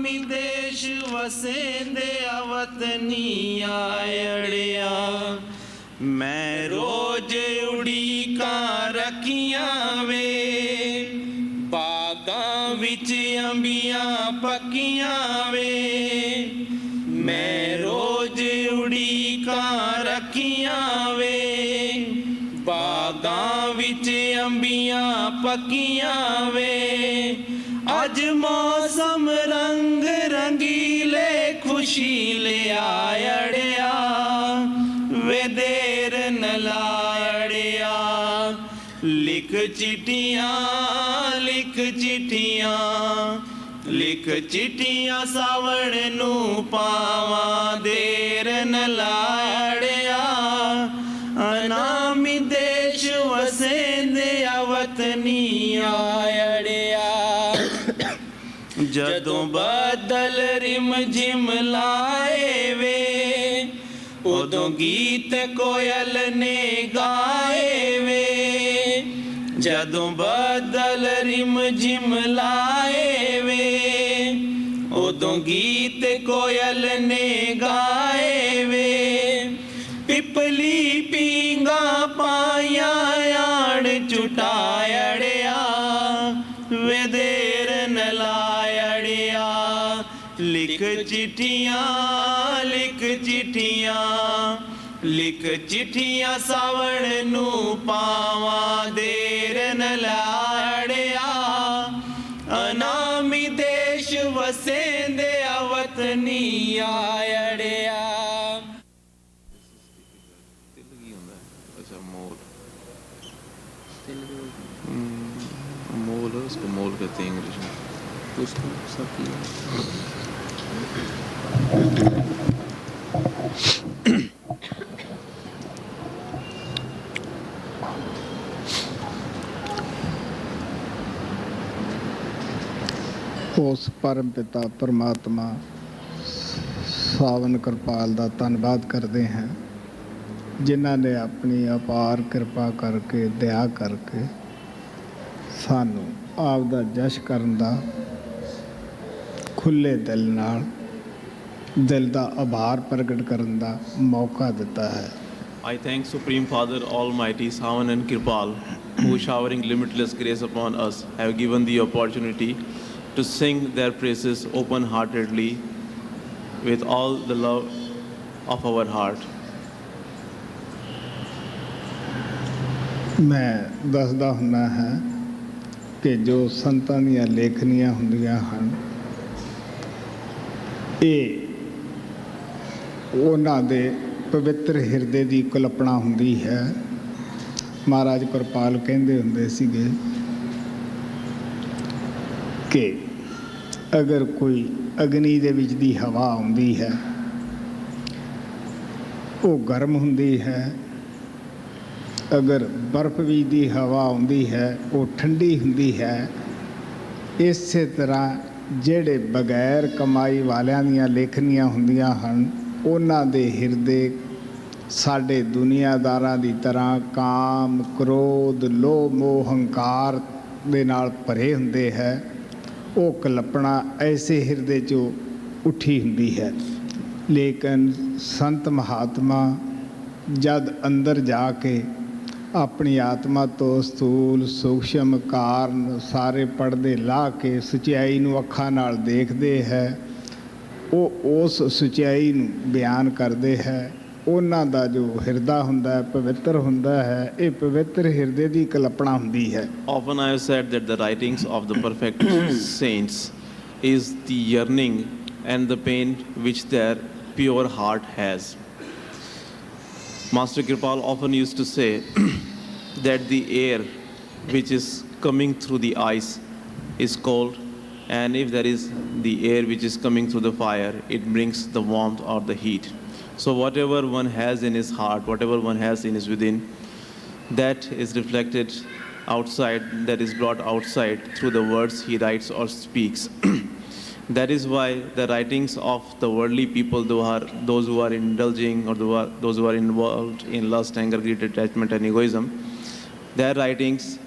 ਨਾਮੀ ਦੇਸ਼ ਵਸੇਂਦੇ ਵਤਨੀਆਂ ਅੜਿਆ ਮੈਂ ਰੋਜ਼ ਉਡੀਕਾਂ ਰੱਖੀਆਂ ਵੇ ਬਾਗਾਂ ਵਿੱਚ ਅੰਬੀਆਂ ਪੱਕੀਆਂ ਵੇ ਮੈਂ ਰੋਜ਼ ਉਡੀਕਾਂ ਰੱਖੀਆਂ ਵੇ ਬਾਗਾਂ ਵਿੱਚ ਅੰਬੀਆਂ ਪੱਕੀਆਂ ਵੇ ਅੱਜ ਮੌਸਮ ਰੰਗ ਰੰਗੀਲੇ ਖੁਸ਼ੀ ਲਿਆ ਅੜਿਆ ਵੇ ਦੇਰ ਨ ਲਾੜਿਆ ਲਿਖ ਚਿੱਠੀਆਂ ਲਿਖ ਚਿੱਠੀਆਂ ਲਿਖ ਚਿੱਠੀਆਂ ਸਾਵਣ ਨੂੰ ਪਾਵਾਂ ਦੇਰ ਨ ਲਾੜਿਆ ਅਨਾਮੀ ਦੇਸ਼ ਵਸੇਂਦੇ ਵਤਨੀਆਂ ਅੜਿਆ ਜਦੋਂ ਬੱਦਲ ਰਿਮ ਝਿਮ ਲਾਏ ਵੇ ਉਦੋਂ ਗੀਤ ਕੋਇਲ ਨੇ ਗਾਏ ਵੇ ਜਦੋਂ ਬੱਦਲ ਰਿਮ ਝਿਮ ਲਾਏ ਵੇ ਉਦੋਂ ਗੀਤ ਕੋਇਲ ਨੇ ਗਾਏ ਵੇ ਪਿਪਲੀ ਪੀਂਗਾ ਪਾਇਆ ਆੜ ਚੁਟਾਇੜਿਆ ਵੇ ਦੇਰ ਨ ਲਾਇੜਿਆ ਲਿਖ ਚਿੱਠੀਆਂ ਲਿਖ ਚਿੱਠੀਆਂ ਲਿਖ ਚਿੱਠੀਆਂ ਸਾਵਣ ਨੂੰ ਪਾਵਾਂ ਦੇਰ ਨ ਲਾੜਿਆ ਅਨਾਮੀ ਦੇਸ਼ ਵਸੇਂਦੇ ਵਤਨੀਆਂ ਅੜਿਆ मोल है उसको मोल कहते हैं इंग्लिश में तो उसको सब ਉਸ ਪਰਮ ਪਿਤਾ ਪਰਮਾਤਮਾ ਸਾਵਨ ਕਿਰਪਾਲ ਦਾ ਧੰਨਵਾਦ ਕਰਦੇ ਹਾਂ ਜਿਨ੍ਹਾਂ ਨੇ ਆਪਣੀ ਅਪਾਰ ਕਿਰਪਾ ਕਰਕੇ ਦਇਆ ਕਰਕੇ ਸਾਨੂੰ ਆਪ ਦਾ ਜਸ਼ ਕਰਨ ਦਾ ਖੁੱਲ੍ਹੇ ਦਿਲ ਨਾਲ ਦਿਲ ਦਾ ਆਭਾਰ ਪ੍ਰਗਟ ਕਰਨ ਦਾ ਮੌਕਾ ਦਿੱਤਾ ਹੈ I thank Supreme Father Almighty Savan and Kirpal who showering limitless grace upon us have given the opportunity to sing their praises open-heartedly with all the love of our heart. ਮੈਂ ਦੱਸਦਾ ਹੁੰਦਾ ਹਾਂ ਕਿ ਜੋ ਸੰਤਾਂ ਦੀਆਂ ਲੇਖਣੀਆਂ ਹੁੰਦੀਆਂ ਹਨ ਇਹ ਉਹਨਾਂ ਦੇ ਪਵਿੱਤਰ ਹਿਰਦੇ ਦੀ ਕਲਪਨਾ ਹੁੰਦੀ ਹੈ ਮਹਾਰਾਜ ਕਿਰਪਾਲ ਕਹਿੰਦੇ ਹੁੰਦੇ ਸੀਗੇ ਕਿ ਅਗਰ ਕੋਈ ਅਗਨੀ ਦੇ ਵਿੱਚ ਦੀ ਹਵਾ ਆਉਂਦੀ ਹੈ ਉਹ ਗਰਮ ਹੁੰਦੀ ਹੈ ਅਗਰ ਬਰਫ਼ ਵਿੱਚ ਦੀ ਹਵਾ ਆਉਂਦੀ ਹੈ ਉਹ ਠੰਡੀ ਹੁੰਦੀ ਹੈ ਇਸੇ ਤਰ੍ਹਾਂ ਜਿਹੜੇ ਬਗੈਰ ਕਮਾਈ ਵਾਲਿਆਂ ਦੀਆਂ ਲੇਖਣੀਆਂ ਹੁੰਦੀਆਂ ਹਨ ਉਹਨਾਂ ਦੇ ਹਿਰਦੇ ਸਾਡੇ ਦੁਨੀਆਦਾਰਾਂ ਦੀ ਤਰ੍ਹਾਂ ਕਾਮ ਕ੍ਰੋਧ ਲੋਭ ਮੋਹ ਹੰਕਾਰ ਦੇ ਨਾਲ ਭਰੇ ਹੁੰਦੇ ਹੈ ਉਹ ਕਲਪਨਾ ਐਸੇ ਹਿਰਦੇ 'ਚੋਂ ਉੱਠੀ ਹੁੰਦੀ ਹੈ ਲੇਕਿਨ ਸੰਤ ਮਹਾਤਮਾ ਜਦ ਅੰਦਰ ਜਾ ਕੇ ਆਪਣੀ ਆਤਮਾ ਤੋਂ ਸਥੂਲ ਸੂਖਸ਼ਮ ਕਾਰਨ ਸਾਰੇ ਪਰਦੇ ਲਾਹ ਕੇ ਸੱਚਾਈ ਨੂੰ ਅੱਖਾਂ ਨਾਲ ਦੇਖਦੇ ਹੈ ਉਹ ਉਸ ਸੱਚਾਈ ਨੂੰ ਬਿਆਨ ਕਰਦੇ ਹੈ ਉਹਨਾਂ ਦਾ ਜੋ ਹਿਰਦਾ ਹੁੰਦਾ ਹੈ ਪਵਿੱਤਰ ਹੁੰਦਾ ਹੈ ਇਹ ਪਵਿੱਤਰ ਹਿਰਦੇ ਦੀ ਕਲਪਨਾ ਹੁੰਦੀ ਹੈ Often I have said that the writings of the perfect saints is the yearning and the pain which their pure heart has. Master Kirpal often used to say that the air which is coming through the ice is cold, and if there is the air which is coming through the fire, it brings the warmth or the heat. So whatever one has in his heart, whatever one has in his within, that is reflected outside, that is brought outside through the words he writes or speaks. That is why the writings of the worldly people, those who are indulging or those who are involved in lust, anger, greed, attachment and egoism, their writings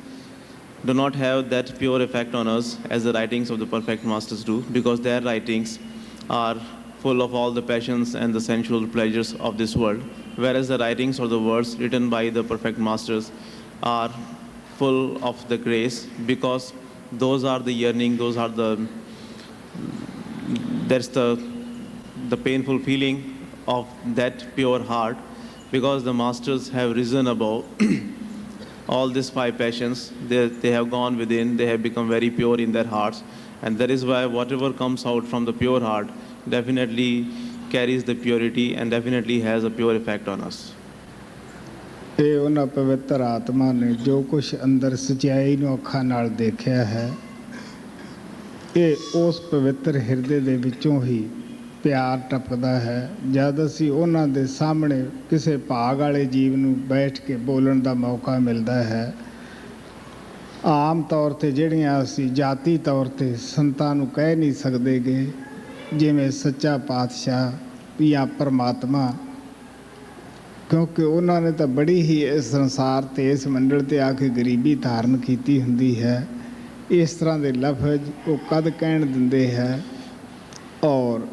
do not have that pure effect on us as the writings of the perfect masters do, because their writings are full of all the passions and the sensual pleasures of this world, whereas the writings or the words written by the perfect masters are full of the grace, because those are the yearning, those are that's the painful feeling of that pure heart, because the masters have risen above all these five passions. They have gone within, they have become very pure in their hearts, and that is why whatever comes out from the pure heart definitely carries the purity and definitely has a pure effect on us. ਇਹ ਉਹਨਾਂ ਪਵਿੱਤਰ ਆਤਮਾ ਨੇ ਜੋ ਕੁਛ ਅੰਦਰ ਸੱਚਾਈ ਨੂੰ ਅੱਖਾਂ ਨਾਲ ਦੇਖਿਆ ਹੈ, ਇਹ ਉਸ ਪਵਿੱਤਰ ਹਿਰਦੇ ਦੇ ਵਿੱਚੋਂ ਹੀ ਪਿਆਰ ਟਪਕਦਾ ਹੈ। ਜਦ ਅਸੀਂ ਉਹਨਾਂ ਦੇ ਸਾਹਮਣੇ ਕਿਸੇ ਭਾਗ ਵਾਲੇ ਜੀਵ ਨੂੰ ਬੈਠ ਕੇ ਬੋਲਣ ਦਾ ਮੌਕਾ ਮਿਲਦਾ ਹੈ, ਆਮ ਤੌਰ 'ਤੇ ਜਿਹੜੀਆਂ ਅਸੀਂ ਜਾਤੀ ਤੌਰ 'ਤੇ ਸੰਤਾਂ ਨੂੰ ਕਹਿ ਨਹੀਂ ਸਕਦੇਗੇ, ਜਿਵੇਂ ਸੱਚਾ ਪਾਤਸ਼ਾਹ ਜਾਂ ਪਰਮਾਤਮਾ, ਕਿਉਂਕਿ ਉਹਨਾਂ ਨੇ ਤਾਂ ਬੜੀ ਹੀ ਇਸ ਸੰਸਾਰ 'ਤੇ ਇਸ ਮੰਡਲ 'ਤੇ ਆ ਕੇ ਗਰੀਬੀ ਧਾਰਨ ਕੀਤੀ ਹੁੰਦੀ ਹੈ। ਇਸ ਤਰ੍ਹਾਂ ਦੇ ਲਫ਼ਜ਼ ਉਹ ਕਦ ਕਹਿਣ ਦਿੰਦੇ ਹੈ, ਔਰ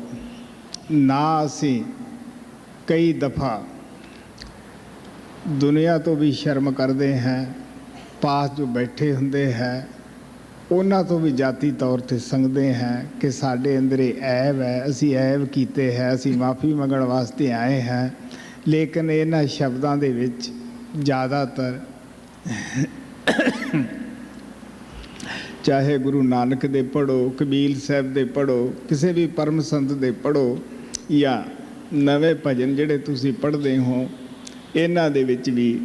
ਨਾ ਅਸੀਂ ਕਈ ਦਫਾ ਦੁਨੀਆ ਤੋਂ ਵੀ ਸ਼ਰਮ ਕਰਦੇ ਹਾਂ। ਪਾਸ ਜੋ ਬੈਠੇ ਹੁੰਦੇ ਹੈ ਉਹਨਾਂ ਤੋਂ ਵੀ ਜਾਤੀ ਤੌਰ 'ਤੇ ਸੰਗਦੇ ਹਾਂ ਕਿ ਸਾਡੇ ਅੰਦਰ ਇਹ ਐਬ ਹੈ, ਅਸੀਂ ਐਬ ਕੀਤੇ ਹੈ, ਅਸੀਂ ਮਾਫੀ ਮੰਗਣ ਵਾਸਤੇ ਆਏ ਹਾਂ। ਲੇਕਿਨ ਇਹਨਾਂ ਸ਼ਬਦਾਂ ਦੇ ਵਿੱਚ ਜ਼ਿਆਦਾਤਰ ਚਾਹੇ ਗੁਰੂ ਨਾਨਕ ਦੇ ਪੜ੍ਹੋ, ਕਬੀਰ ਸਾਹਿਬ ਦੇ ਪੜ੍ਹੋ, ਕਿਸੇ ਵੀ ਪਰਮ ਸੰਤ ਦੇ ਪੜ੍ਹੋ, ਜਾਂ ਨਵੇਂ ਭਜਨ ਜਿਹੜੇ ਤੁਸੀਂ ਪੜ੍ਹਦੇ ਹੋ, ਇਹਨਾਂ ਦੇ ਵਿੱਚ ਵੀ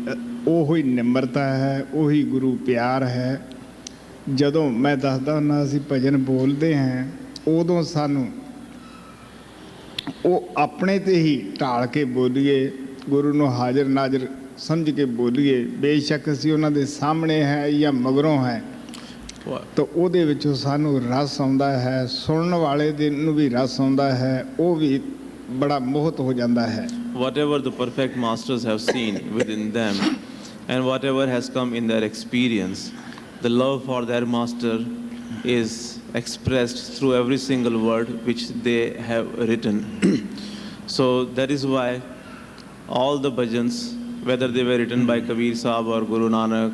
ਉਹੀ ਨਿਮਰਤਾ ਹੈ, ਉਹੀ ਗੁਰੂ ਪਿਆਰ ਹੈ। ਜਦੋਂ ਮੈਂ ਦੱਸਦਾ ਹੁੰਦਾ ਅਸੀਂ ਭਜਨ ਬੋਲਦੇ ਹਾਂ, ਉਦੋਂ ਸਾਨੂੰ ਉਹ ਆਪਣੇ 'ਤੇ ਹੀ ਢਾਲ ਕੇ ਬੋਲੀਏ, ਗੁਰੂ ਨੂੰ ਹਾਜ਼ਰ ਨਾਜ਼ਰ ਸਮਝ ਕੇ ਬੋਲੀਏ। ਬੇਸ਼ੱਕ ਅਸੀਂ ਉਹਨਾਂ ਦੇ ਸਾਹਮਣੇ ਹੈ ਜਾਂ ਮਗਰੋਂ ਹੈ, ਤਾਂ ਉਹਦੇ ਵਿੱਚੋਂ ਸਾਨੂੰ ਰਸ ਆਉਂਦਾ ਹੈ, ਸੁਣਨ ਵਾਲੇ ਦੇ ਨੂੰ ਵੀ ਰਸ ਆਉਂਦਾ ਹੈ, ਉਹ ਵੀ ਬੜਾ ਮੋਹਿਤ ਹੋ ਜਾਂਦਾ ਹੈ। Whatever the perfect masters have seen within them and whatever has come in their experience, the love for their master is expressed through every single word which they have written. So that is why all the bhajans, whether they were written by Kabir Sahib or Guru Nanak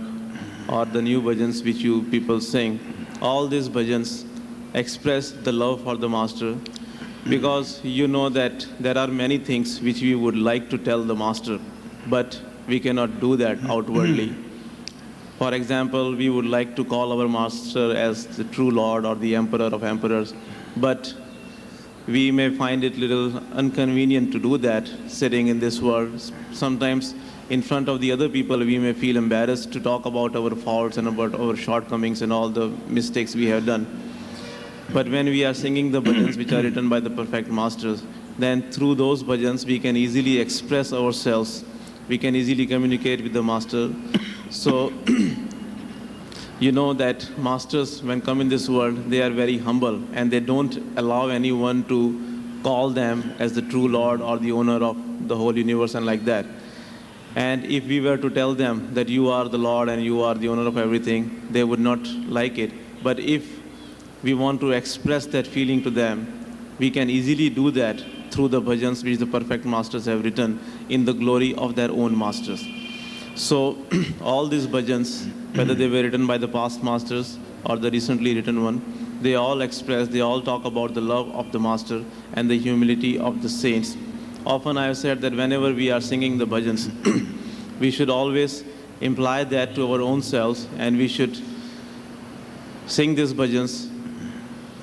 or the new bhajans which you people sing, all these bhajans express the love for the master, because you know that there are many things which we would like to tell the master, but we cannot do that outwardly. For example, we would like to call our master as the true Lord or the emperor of emperors, but we may find it little inconvenient to do that sitting in this world. Sometimes in front of the other people we may feel embarrassed to talk about our faults and about our shortcomings and all the mistakes we have done. But when we are singing the bhajans which are written by the perfect masters, then through those bhajans we can easily express ourselves, we can easily communicate with the master. So you know that masters, when come in this world, they are very humble and they don't allow anyone to call them as the true Lord or the owner of the whole universe and like that. And if we were to tell them that you are the Lord and you are the owner of everything, they would not like it. But if we want to express that feeling to them, we can easily do that through the bhajans which the perfect masters have written in the glory of their own masters. So all these bhajans, whether they were written by the past masters or the recently written one, they all express, they all talk about the love of the master and the humility of the saints. Often I have said that whenever we are singing the bhajans, we should always imply that to our own selves, and we should sing these bhajans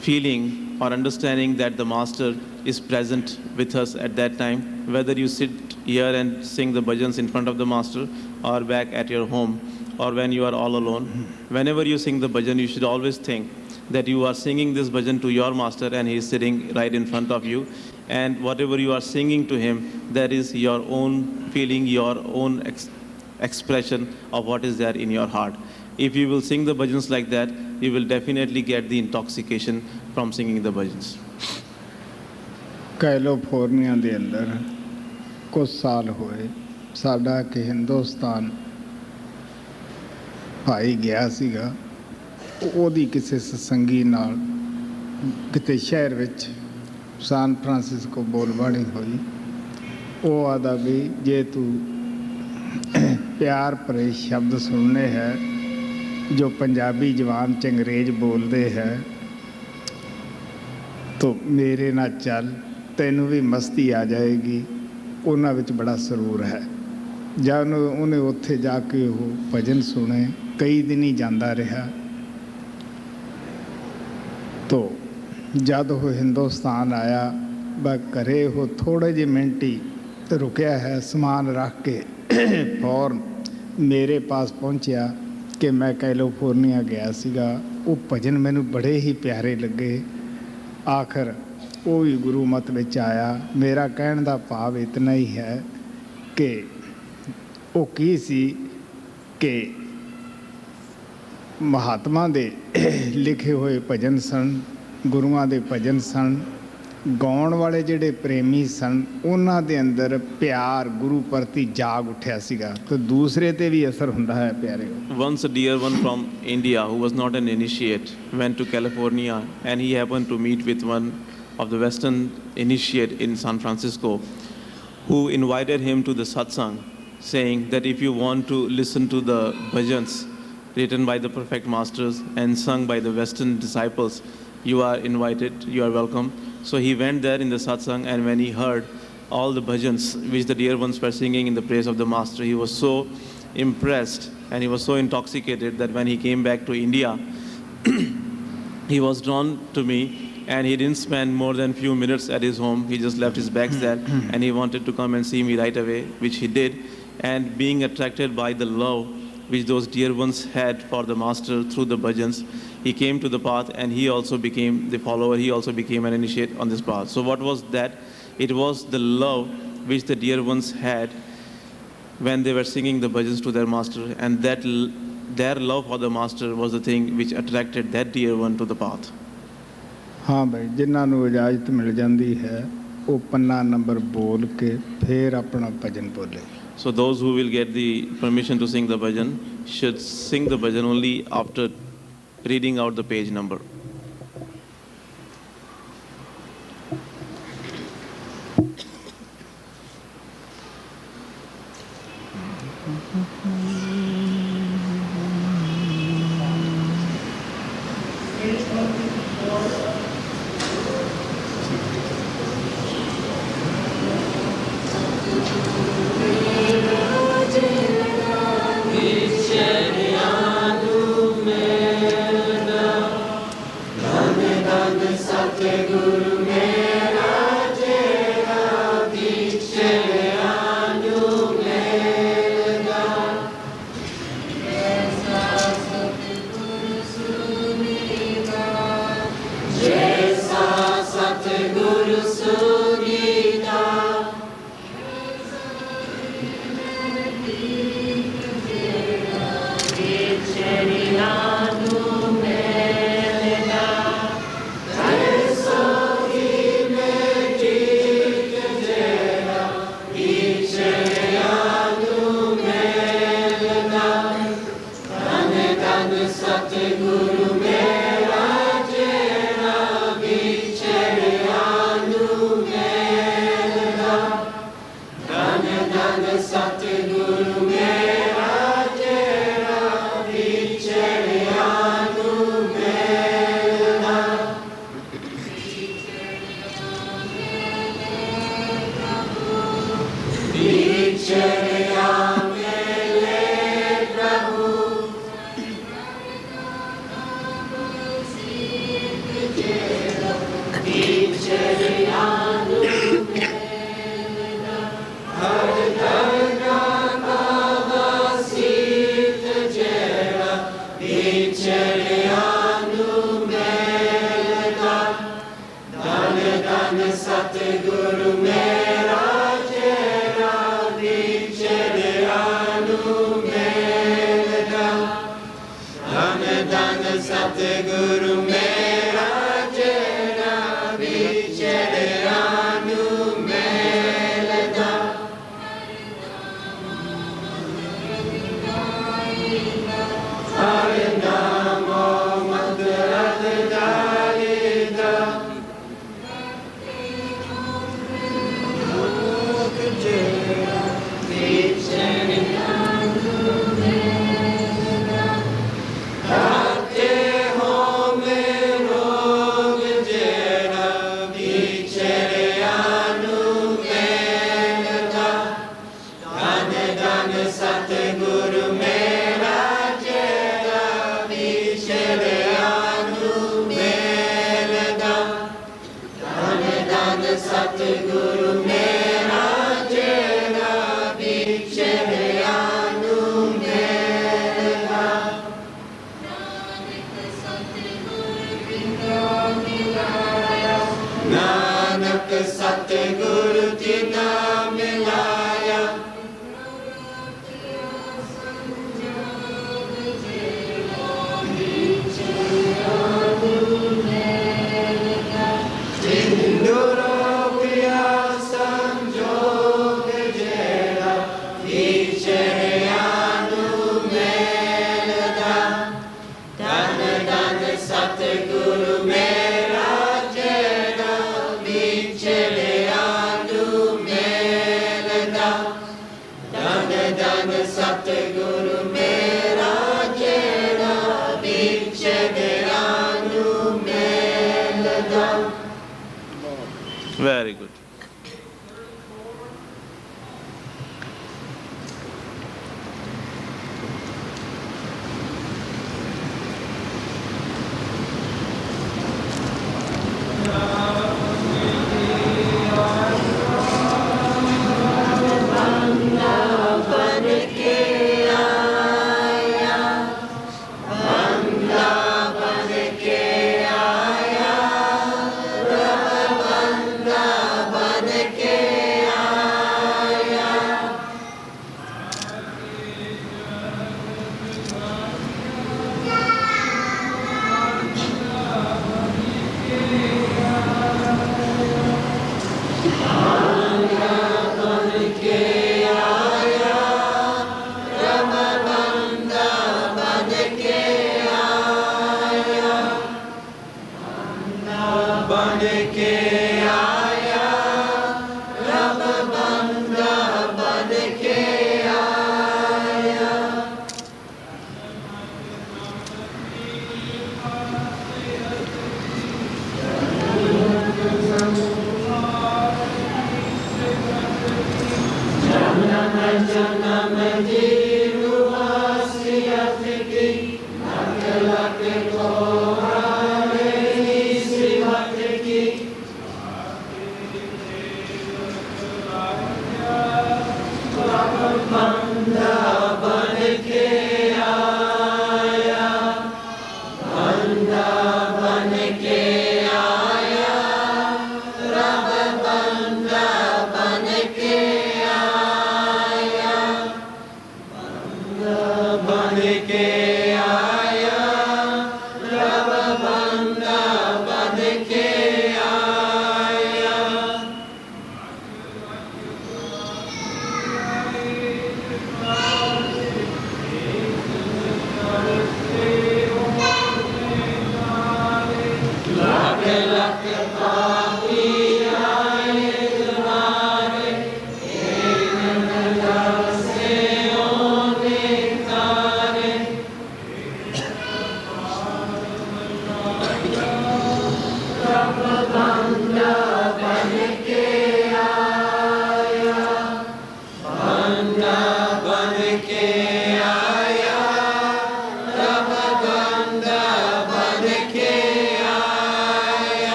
feeling or understanding that the master is present with us at that time. Whether you sit here and sing the bhajans in front of the master or back at your home or when you are all alone, whenever you sing the bhajan, you should always think that you are singing this bhajan to your master and he is sitting right in front of you, and whatever you are singing to him, that is your own feeling, your own expression of what is there in your heart. If you will sing the bhajans like that, you will definitely get the intoxication from singing the bhajans. California ਦੇ ਅੰਦਰ ਕੁਝ ਸਾਲ ਹੋਏ, ਸਾਡਾ ਕਿ ਹਿੰਦੁਸਤਾਨ ਭਾਈ ਗਿਆ ਸੀਗਾ ਉਹਦੀ ਕਿਸੇ ਸਤਸੰਗੀ ਨਾਲ ਕਿਤੇ ਸ਼ਹਿਰ ਵਿੱਚ ਸਾਨ ਫਰਾਂਸਿਸਕੋ ਬੋਲਬਾਣੀ ਹੋਈ। ਉਹ ਆਦਾ ਵੀ ਜੇ ਤੂੰ ਪਿਆਰ ਭਰੇ ਸ਼ਬਦ ਸੁਣਨੇ ਹੈ ਜੋ ਪੰਜਾਬੀ ਜਵਾਨ ਚ ਅੰਗਰੇਜ਼ ਬੋਲਦੇ ਹੈ ਤੋ ਮੇਰੇ ਨਾਲ ਚੱਲ, ਤੈਨੂੰ ਵੀ ਮਸਤੀ ਆ ਜਾਏਗੀ। ਉਹਨਾਂ ਵਿੱਚ ਬੜਾ ਸਰੂਰ ਹੈ। ਜਦ ਉਹਨੇ ਉੱਥੇ ਜਾ ਕੇ ਉਹ ਭਜਨ ਸੁਣੇ, ਕਈ ਦਿਨ ਹੀ ਜਾਂਦਾ ਰਿਹਾ। ਤੋ ਜਦ ਉਹ ਹਿੰਦੁਸਤਾਨ ਆਇਆ ਬਸ ਘਰੇ ਉਹ ਥੋੜ੍ਹੇ ਜਿਹੇ ਮਿੰਟ ਹੀ ਰੁਕਿਆ ਹੈ, ਸਮਾਨ ਰੱਖ ਕੇ ਫੌਰਨ ਮੇਰੇ ਪਾਸ ਪਹੁੰਚਿਆ ਕਿ ਮੈਂ ਕੈਲੀਫੋਰਨੀਆ ਗਿਆ ਸੀਗਾ। ਉਹ ਭਜਨ ਮੈਨੂੰ ਬੜੇ ਹੀ ਪਿਆਰੇ ਲੱਗੇ। ਆਖਰ ਉਹ ਵੀ ਗੁਰੂ ਮਤ ਵਿੱਚ ਆਇਆ। ਮੇਰਾ ਕਹਿਣ ਦਾ ਭਾਵ ਇਤਨਾ ਹੀ ਹੈ ਕਿ ਉਹ ਕੀ ਸੀ ਕਿ ਮਹਾਤਮਾ ਦੇ ਲਿਖੇ ਹੋਏ ਭਜਨ ਸਨ, ਗੁਰੂਆਂ ਦੇ ਭਜਨ ਸਨ। ਗਾਉਣ ਵਾਲੇ ਜਿਹੜੇ ਪ੍ਰੇਮੀ ਸਨ ਉਹਨਾਂ ਦੇ ਅੰਦਰ ਪਿਆਰ ਗੁਰੂ ਪ੍ਰਤੀ ਜਾਗ ਉੱਠਿਆ ਸੀਗਾ ਤੇ ਦੂਸਰੇ ਤੇ ਵੀ ਅਸਰ ਹੁੰਦਾ ਹੈ ਪਿਆਰੇ। Once a dear one from India who was not an initiate went to California and he happened to meet with one of the Western initiate in San Francisco who invited him to the satsang, saying that if you want to listen to the bhajans written by the perfect masters and sung by the Western disciples, you are invited, you are welcome. So he went there in the satsang, and when he heard all the bhajans which the dear ones were singing in the praise of the master, he was so impressed and he was so intoxicated that when he came back to India, he was drawn to me, and he didn't spend more than few minutes at his home. He just left his bags there and he wanted to come and see me right away, which he did. And being attracted by the love which those dear ones had for the master through the bhajans, he came to the path and he also became the follower. He also became an initiate on this path. So what was that? It was the love which the dear ones had when they were singing the bhajans to their master, and that their love for the master was the thing which attracted that dear one to the path. हाँ भाई, जिन्हों ਨੂੰ इजाज़त मिल जाती है वो पन्ना number बोल के फिर अपना भजन बोले। So those who will get the permission to sing the bhajan should sing the bhajan only after reading out the page number. Hare Namo सतगुरु मेरा जेड़ा बिछड़ियानु मेरा नानक सतगुरु तिना मिलाया सतगुरु मेरा जेड़ा बिछड़ियानु मिलदा Very good.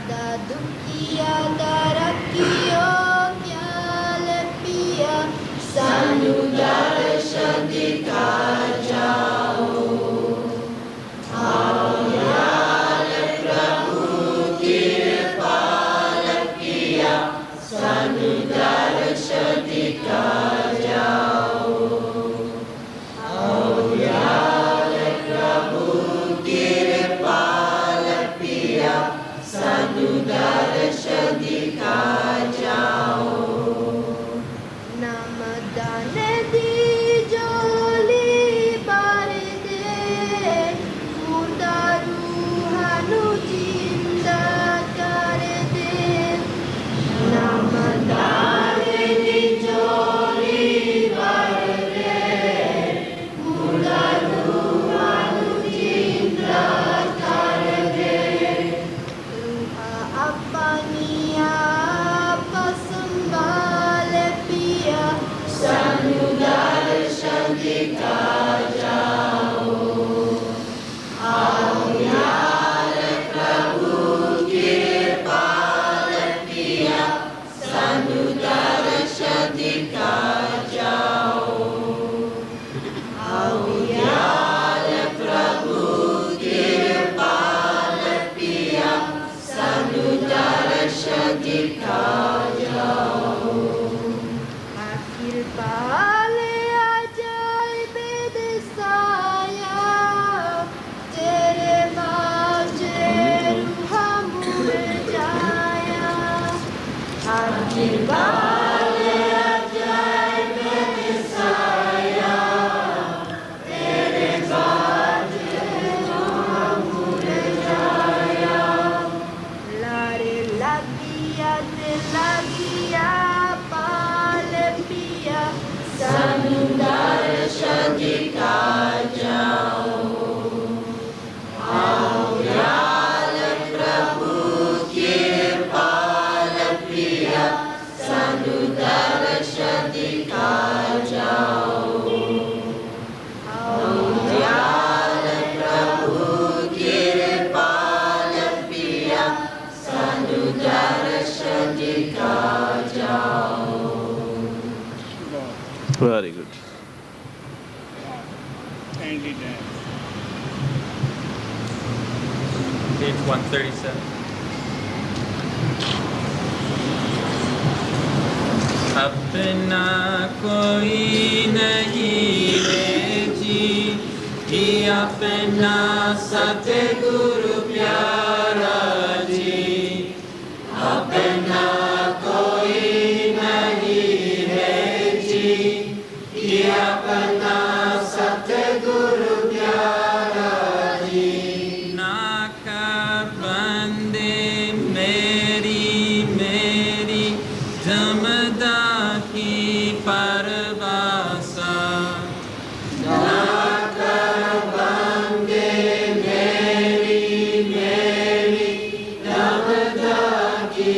ਦਾਦਾ ਦੁਖੀਆ ਦਾ ਰੱਖਿਓ ਗਿਆਲ ਪਿਆ ਸਾਨੂੰ ਦਰਸ਼ਨ ਦਿਖਾ ਜਾਓ ਆਓ ਗਿਆਲ ਪ੍ਰਭੂ ਕਿਰਪਾਲ ਪਿਆ ਸਾਨੂੰ ਦਰਸ਼ਨ ਦਿਖਾ ਜਾਓ ਆਓ ਗਿਆਲ ਪ੍ਰਭੂ ਕਿਰਪਾਲ ਪਿਆ ਸਾਨੂੰ ਦਰਸ਼ਨ ਦਿਖਾ ਜਾਓ ਨਾਮਦਾਨ ਦੀ ਜੋਲੀ ਬਾਰਦੇ ਮੁਰਦਾ ਰੂਹਾਂ ਨੂੰ ਜਿੰਦਾ ਕਰਦੇ ਨਾਮਦਾਨ ਦੀ ਜੋਲੀ ਬਾਰਦੇ ਮੁਰਦਾ ਰੂਹਾਂ ਨੂੰ ਜਿੰਦਾ ਕਰਦੇ ਰੂਹਾਂ ਆਪਣੀਆਂ ਸੰਭਾਲ ਪਿਆ ਸਾਨੂੰ ਦਰਸ਼ਨ ਦਿਖਾ ਜਾਓ ਆਓ ਗਿਆਲ ਪ੍ਰਭੂ ਕਿਰਪਾਲ ਪਿਆ ਸਾਨੂੰ ਦਰਸ਼ਨ ਦਿਖਾ ਜਾਓ ਆਓ ਗਿਆਲ ਪ੍ਰਭੂ ਕਿਰਪਾਲ ਪਿਆ ਸਾਨੂੰ ਦਰਸ਼ਨ ਦਿਖਾ ਜਾਓ ਕਿਰਪਾਲ ਅਜਾਇਬ ਦਸਾਇਆ ਤੇਰੇ ਮਾਝੇ ਰੂਹਾਂ ਮੁਰ ਜਾਇਆ ਕਿਰਪਾਲ ਅਜਾਇਬ ਦਸਾਇਆ ਤੇਰੇ ਮਾਝੇ ਰੂਹਾਂ ਮੁਰ ਜਾਇਆ ਲਾਰੇ ਲੱਗਿਆ ਤੇ ਲੱਗਿਆ ਪਾਲ ਪਿਆ ਸਾਨੂੰ ਦਰਸ਼ਨ ਦਿਖਾ ਜਾਓ ਆਓ ਗਿਆਲ ਪ੍ਰਭੂ ਕਿਰਪਾਲ ਪਿਆ ਸਾਨੂੰ ਦਰਸ਼ਨ ਦਿਖਾ ਜਾਓ ਆਓ ਗਿਆਲ ਪ੍ਰਭੂ ਕਿਰਪਾਲ ਪਿਆ ਸਾਨੂੰ ਦਰਸ਼ਨ ਦਿਖਾ ਜਾਓ Very good. Kindly dance. Page 137. अपना कोई नहीं है जी कि अपना सतगुरु प्यारा जी अपना कोई नहीं है जी कि अपना सतगुरु प्यारा जी ना कर बंदे मेरी मेरी जमदा की परवासा ना कर बंदे मेरी मेरी जमदा की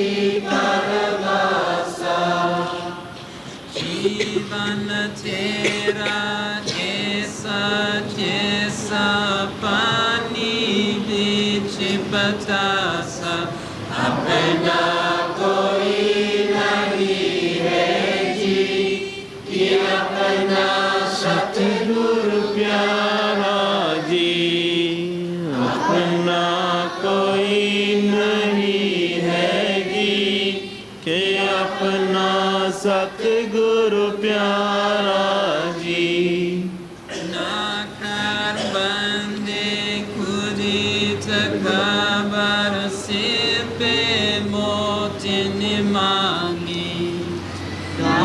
परवासा जीवन तेरा ऐसा जैसा पानी बीच बतासा अपना कोई नहीं है जी कि अपना सतगुरु प्यारा जी अपना कोई नहीं है जी कि अपना सतगुरु प्यारा जी ना कर बंदे खुदी तकबर से पे मौत न मांगी ना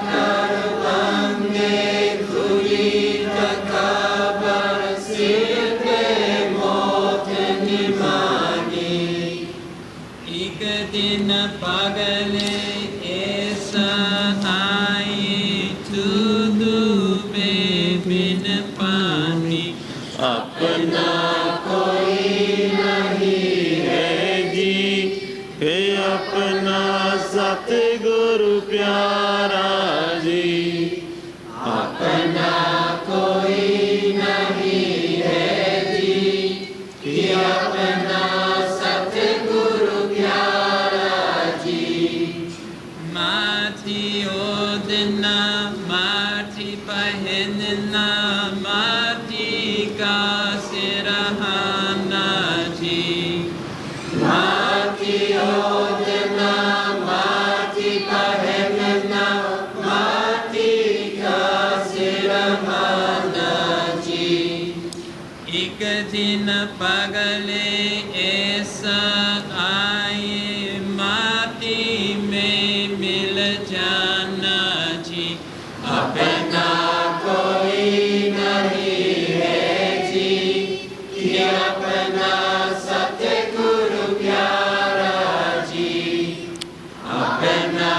कर बंदे खुदी तकबर से पे मौत न मांगी एक दिन पागले ऐसा आए तू डूबे बिन पानी अपना कोई नहीं है जी कि अपना सतगुरु प्यारा जी अपना कोई नहीं है जी कि अपना सतगुरु माती ओदना माती पहनना माती का सिरहाना जी। एक दिन पगले ऐसा आए माटी में मिल जाना जी। अपना कोई नहीं है जी कि अपना सतगुरु प्यारा जी। अपना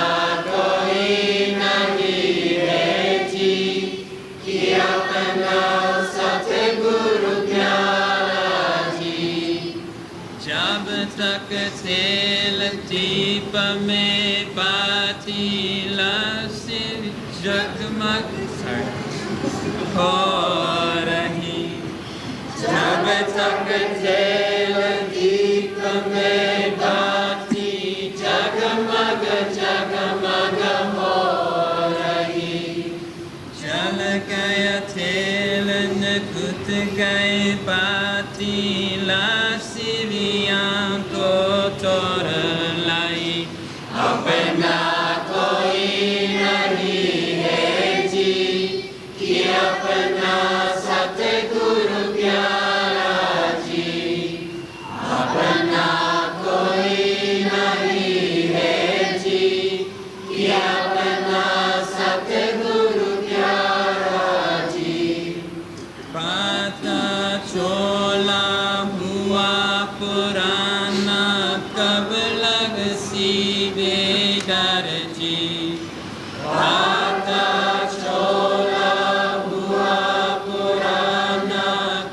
कोई नहीं है जी कि अपना सतगुरु प्यारा जी। जब तक तेल दीप में पातीला से जगमग हो रही। जब तक तेल दीप में बाती जगमग जगमग हो रही। जल गया तेल न गुथ गए पातीला सिवियाँ को तोड़ लाई। अपना कोई नहीं है जी कि अपना सतगुरु प्यारा जी। अपना कोई नहीं है जी कि अपना सतगुरु प्यारा जी। पाता चोला हुआ पुराना कब लग सीवे डर जी। पाता चोला हुआ पुराना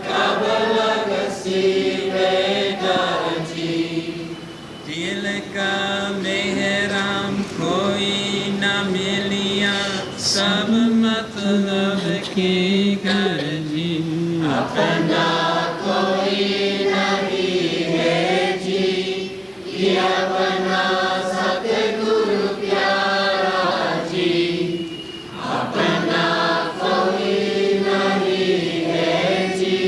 कब लग सीवे डर जी। दिल का मेहराम कोई न मिलिया सब मतलब के घर जी। अपना कोई नहीं है जी कि अपना सतगुरु प्यारा जी। अपना कोई नहीं है जी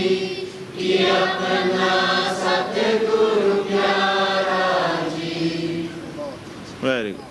कि अपना सतगुरु प्यारा जी। Very good.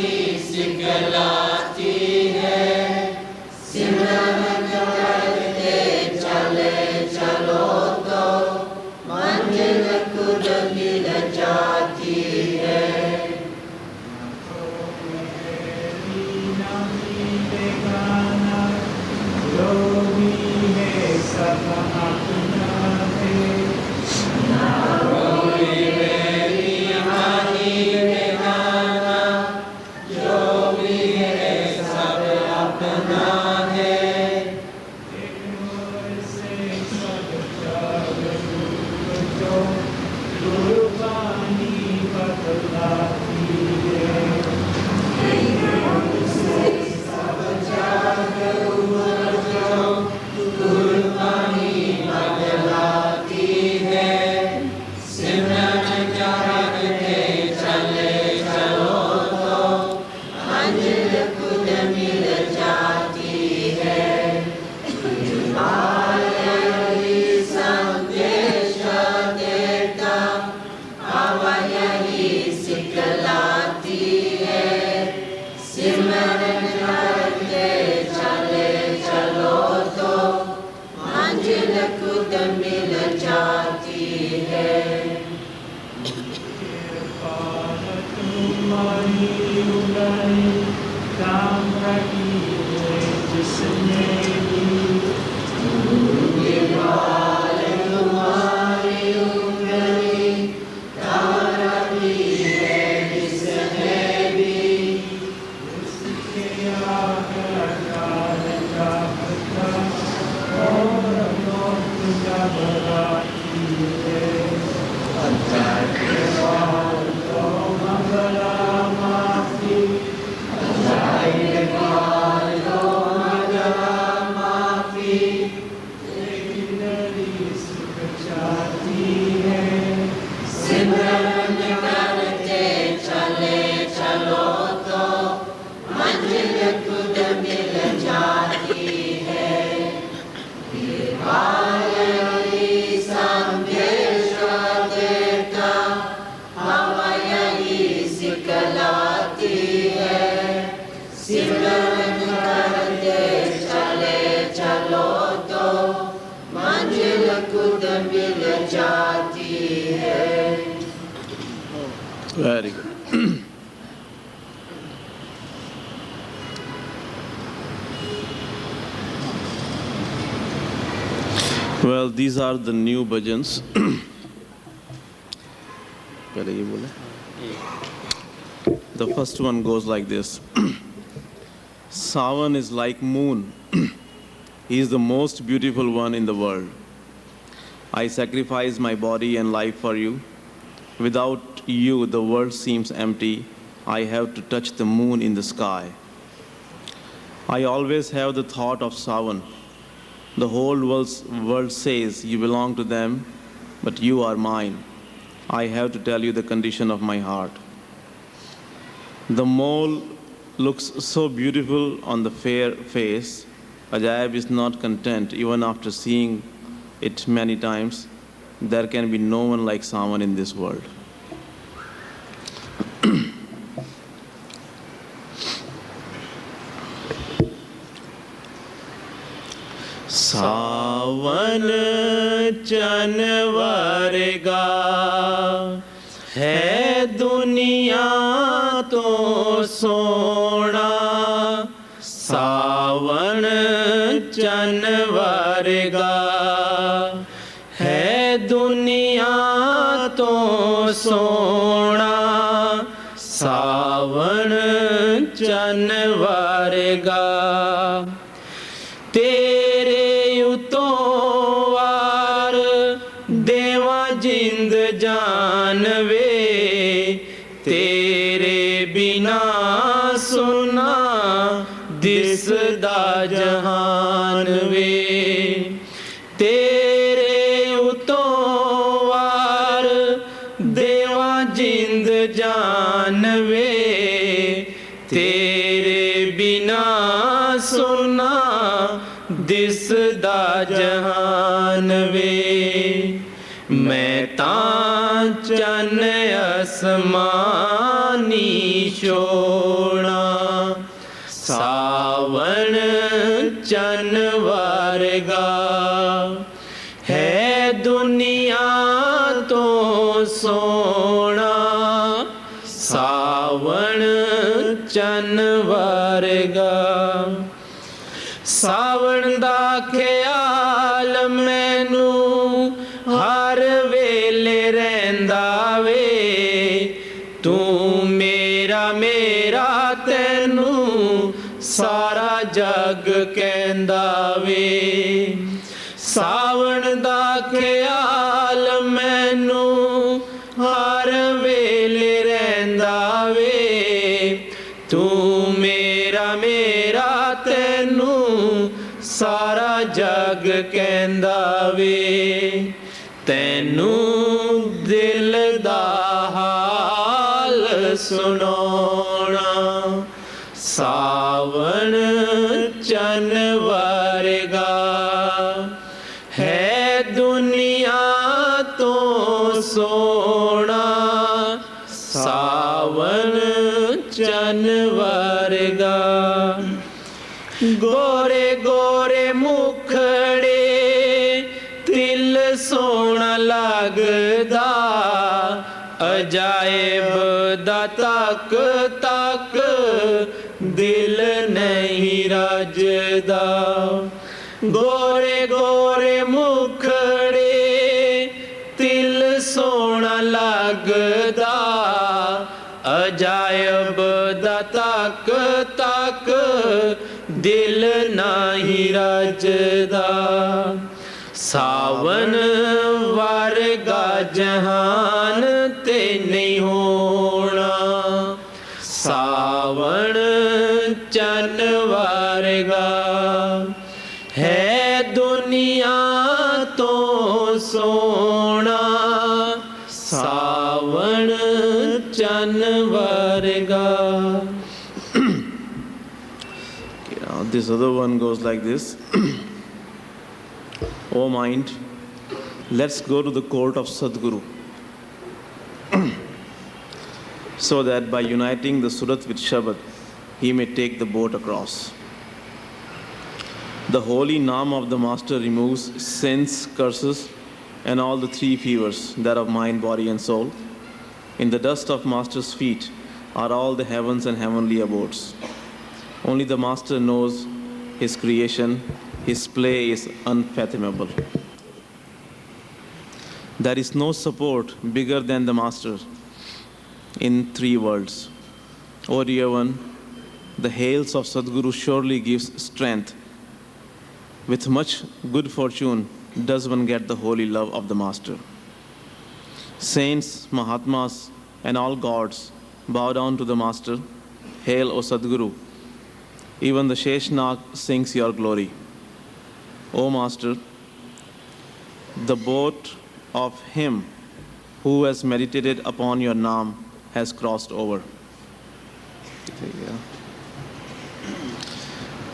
ही सिखलाती है। सिमरन करते चले चलो तो मंजिल खुद मिल जाती है। जो भी है सब अपना है। ना कोई मेरी हानि बेगाना, जो भी है सब अपना है। एक मोर से सब जग जो कुर्बानी बतलाती है। एक मोर से सब जग कुर्बानी बदलाती है। सिमरन करते चले चलो तो मंजिल खुद मिल जाती है। यही संदेश देता हवा यही सिखलाती है। सिमरन करते चले चलो तो मंजिल खुद मिल जाती है। तुम्हारी उंगली काम रही है जिसने भी। तुम्हारी उंगली काम रही है जिसने भी। उसके आगे काल का पता और मौत का बराती है। के बाद तो मंगला माफी। के बाद तो मंगला माफी। लेकिन नदी सुख चाहती है। सिमरन करते चले चलो तो मंजिल खुद मिल जाती है। यही संदेश देता हवा यही सिखलाती है। सिमरन करते चले चलो तो मंजिल खुद मिल जाती है। Very good. Well, these are the new bhajans. पहले ये बोले. The first one goes like this. Sawan is like moon. He is the most beautiful one in the world. I sacrifice my body and life for you. Without you, the world seems empty. I have to touch the moon in the sky. I always have the thought of Sawan. The whole world says you belong to them, but you are mine. I have to tell you the condition of my heart. The mole looks so beautiful on the fair face. Ajaib is not content even after seeing it many times. There can be no one like Sawan in this world. सावन चनवरगा है दुनिया तो सोना। सावन चनवरगा है दुनिया तो सोना। सावन चनवरगा तेरे उतोवार देवा जिंद जानवे। तेरे बिना सुना दिसदा जहान वे। तेरे उतोवार देवा जिंद जानवे। तेरे बिना सुना दिसदा जहान वे। मैं तां चन आसमानी ਛੋਣਾ ਸਾਵਣ ਚੰਨ ਵਰਗਾ ਹੈ ਦੁਨੀਆ ਤੋਂ ਸੋਹਣਾ ਸਾਵਣ ਚੰਨ ਵਰਗਾ ਸਾਵਣ ਦਾ ਖਿਆਲ ਮੈਨੂੰ ਹਰ ਵੇਲੇ ਰਹਿੰਦਾ ਵੇ ਤੂੰ ਮੇਰਾ ਮੇਰਾ ਤੈਨੂੰ ਸਾਰਾ ਜੱਗ ਕਹਿੰਦਾ ਵੇ ਸਾਵਣ ਦਾ ਖਿਆਲ ਮੈਨੂੰ ਹਰ ਵੇਲੇ ਰਹਿੰਦਾ ਵੇ ਤੂੰ ਮੇਰਾ ਮੇਰਾ ਤੈਨੂੰ ਸਾਰਾ ਜੱਗ ਕਹਿੰਦਾ ਵੇ ਤੈਨੂੰ ਦਿਲ ਦਾ ਹਾਲ ਸੁਣਾਉਣਾ ਸਾਵਣ ਚੰਨ ਵਰਗਾ ਹੈ ਦੁਨੀਆ ਤੋਂ ਸੋਹਣਾ ਸਾਵਣ ਚੰਨ ਵਰਗਾ ਗੋਰੇ ਗੋਰੇ ਮੁਖੜੇ ਤਿਲ ਸੋਹਣਾ ਲੱਗਦਾ ਅਜਾਇਬ ਦਾ ਤੱਕ ਤੱਕ ਦਿਲ ਨਹੀਂ ਰੱਜਦਾ ਗੋਰੇ ਗੋਰੇ ਮੁਖੜੇ ਤਿਲ ਸੋਹਣਾ ਲੱਗਦਾ ਅਜਾਇਬ ਦਾ ਤੱਕ ਤੱਕ ਦਿਲ ਨਹੀਂ ਰੱਜਦਾ ਸਾਵਨ ਵਰਗਾ ਜਹਾਨ ਤੇ ਨਹੀਂ ਹੋਣਾ ਸਾਵਣ ਚੰਨ ਵਰਗਾ ਹੈ ਦੁਨੀਆ ਤੋਂ ਸੋਹਣਾ ਸਾਵਣ ਚੰਨ ਵਰਗਾ This other one goes like this. O mind, let's go to the court of Sadguru, so that by uniting the Surat with Shabad, he may take the boat across. The holy Naam of the Master removes sins, curses, and all the three fevers, that of mind, body, and soul. In the dust of Master's feet are all the heavens and heavenly abodes. Only the Master knows his creation, his play is unfathomable. There is no support bigger than the Master in three worlds. O dear one, the hails of Sadguru surely gives strength. With much good fortune does one get the holy love of the Master. Saints, Mahatmas, and all gods bow down to the Master. Hail, O Sadguru. Even the Sheshnag sings your glory. O Master, the boat of him who has meditated upon your Naam has crossed over.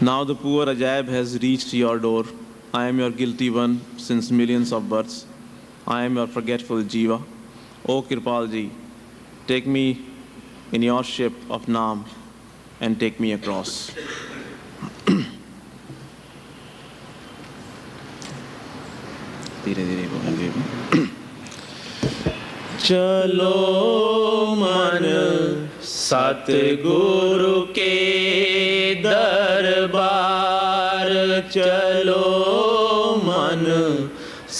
Now the poor Ajaib has reached your door. I am your guilty one since millions of births. I am your forgetful Jiva. O Kirpal Ji, take me in your ship of Naam and take me across. धीरे धीरे बोलेंगे चलो मन सतगुरु के दरबार चलो मन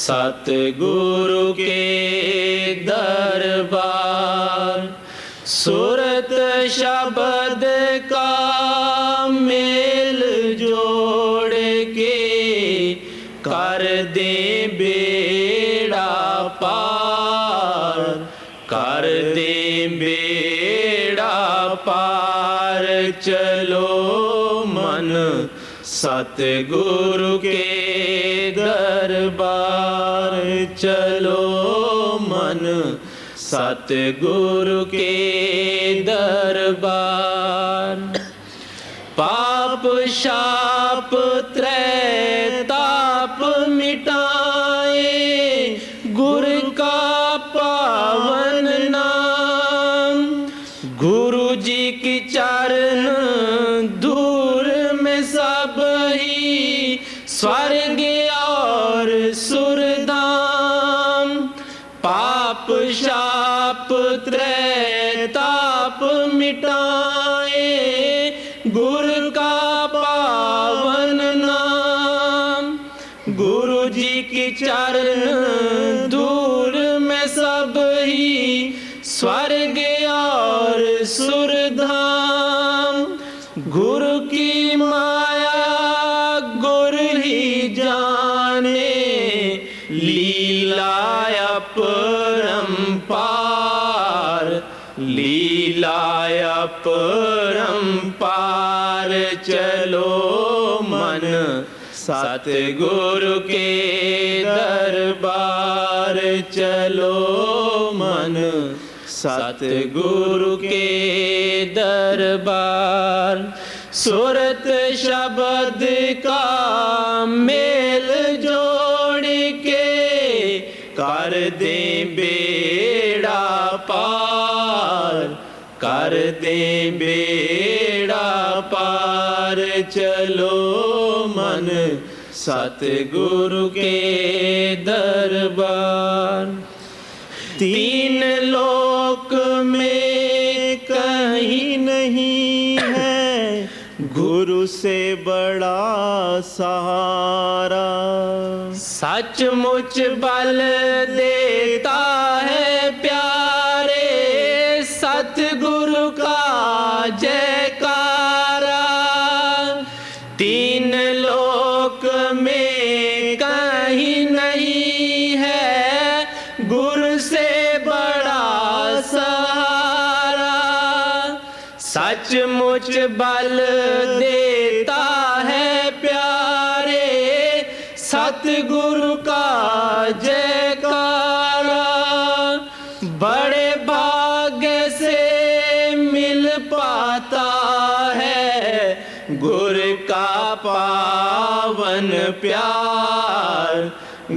सतगुरु के दरबार सूरत शब्द का मेल जोड़ के कर दे बेड़ा पार कर दे बेड़ा पार चलो मन सतगुरु के दरबार चलो मन सतगुरु के दरबार पाप शाप त्रैताप मिटाए गुर का पावन नाम गुरु जी की चरण धूल में सब ही स्वर्ग और सुरधाम। पाप शाप त्रैताप मिटाए गुरु का पावन नाम। गुरु जी की चरण धूल में सब ही स्वर्ग और सुरधाम। गुरु की माया गुरु ही जाने लीला अपरंपार। लीला अपरंपार चलो मन सतगुरु के दरबार। चलो मन सतगुरु के दरबार। सूरत शब्द का मेल जोड़ के कर दे बेड़ा पार। कर दे बेड़ा पार। चलो मन सतगुरु के दरबार। तीन लोक में कहीं नहीं है गुरु से बड़ा सहारा। सचमुच बल देता है प्यारे सतगुरु का जयकारा। तीन लोक में कहीं नहीं है गुरु से बड़ा सहारा। सचमुच बल देता है प्यारे सतगुरु का जयकारा। बड़े भाग्य से मिल पाता है गुरु का पावन प्यार।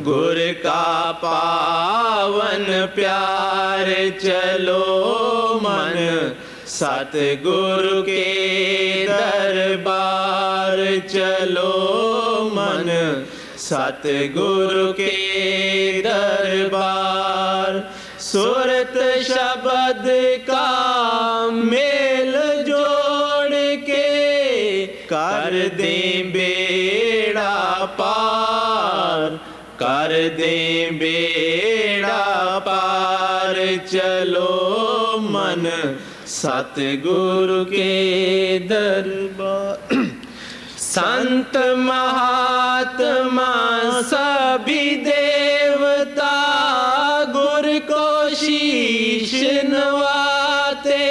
गुरु का पावन प्यार। चलो मन सतगुरु के दरबार। चलो मन सतगुरु के दरबार। सूरत शब्द का मेल जोड़ के कर दे बेड़ा पार। कर दे बेड़ा पार। चलो मन सतगुरु के दरबार। संत महात्मा सभी देवता गुरु को शीश नवाते।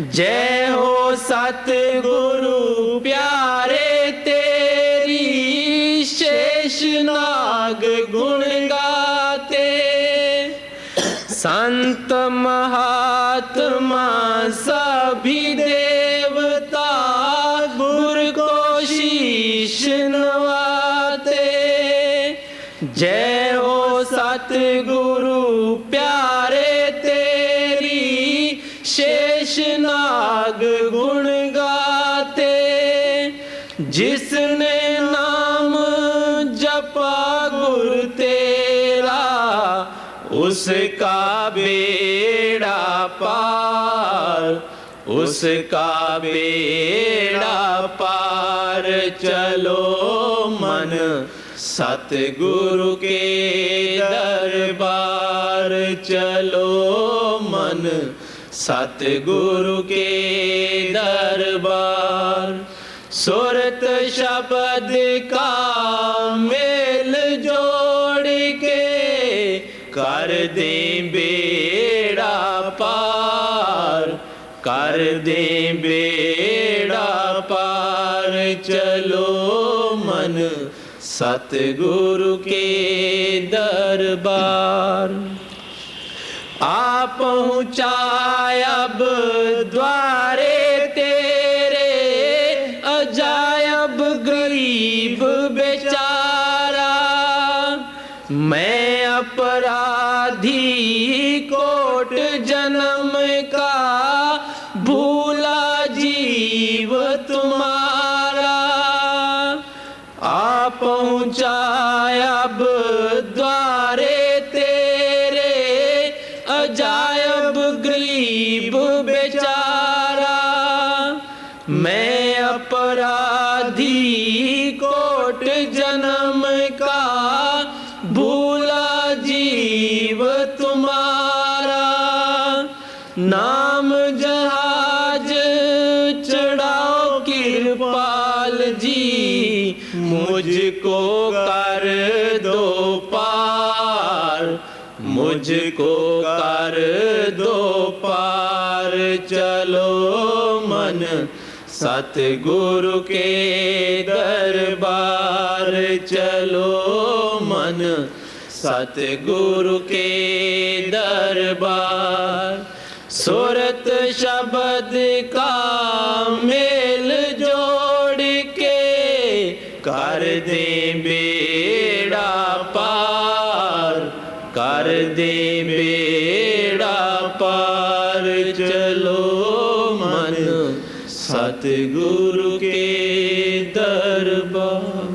जय हो सतगुरु प्यारे तेरी शेष नाग गुण गाते। संत महात्मा सभी देवता गुरु को शीश नवाते। जय हो सतगुरु प्यारे तेरी शेष नाग गुण गाते। जिसने नाम जपा गुरु तेरा उसका बेड़ा पार। उसका बेड़ा पार। चलो मन सतगुरु के दरबार। चलो मन सतगुरु के दरबार। सूरत शब्द का मेल जोड़ के कर दे बेड़ा पार। कर दे बेड़ा पार। चलो मन सतगुरु के दरबार। आप पहुँचाए अब द्वारे तेरे अजायब गरीब बेचारा। मैं अपराधी कोट जन्म का भूला तुम्हारा आ पहुँचाया अब द्वारे तेरे, अजायब गरीब बेचारा। मैं अपराधी कोट जन्म का, भूला जीव तुम्हारा। नाम जहाज चढ़ाओ कृपाल जी, मुझको कर दो पार, मुझको कर दो पार। चलो मन सतगुरु के दरबार, चलो मन सतगुरु के दरबार। सूरत शब्द का मेल जोड़ के, कर दे बेड़ा पार, कर दे बेड़ा पार। चलो मन सतगुरु के दरबार।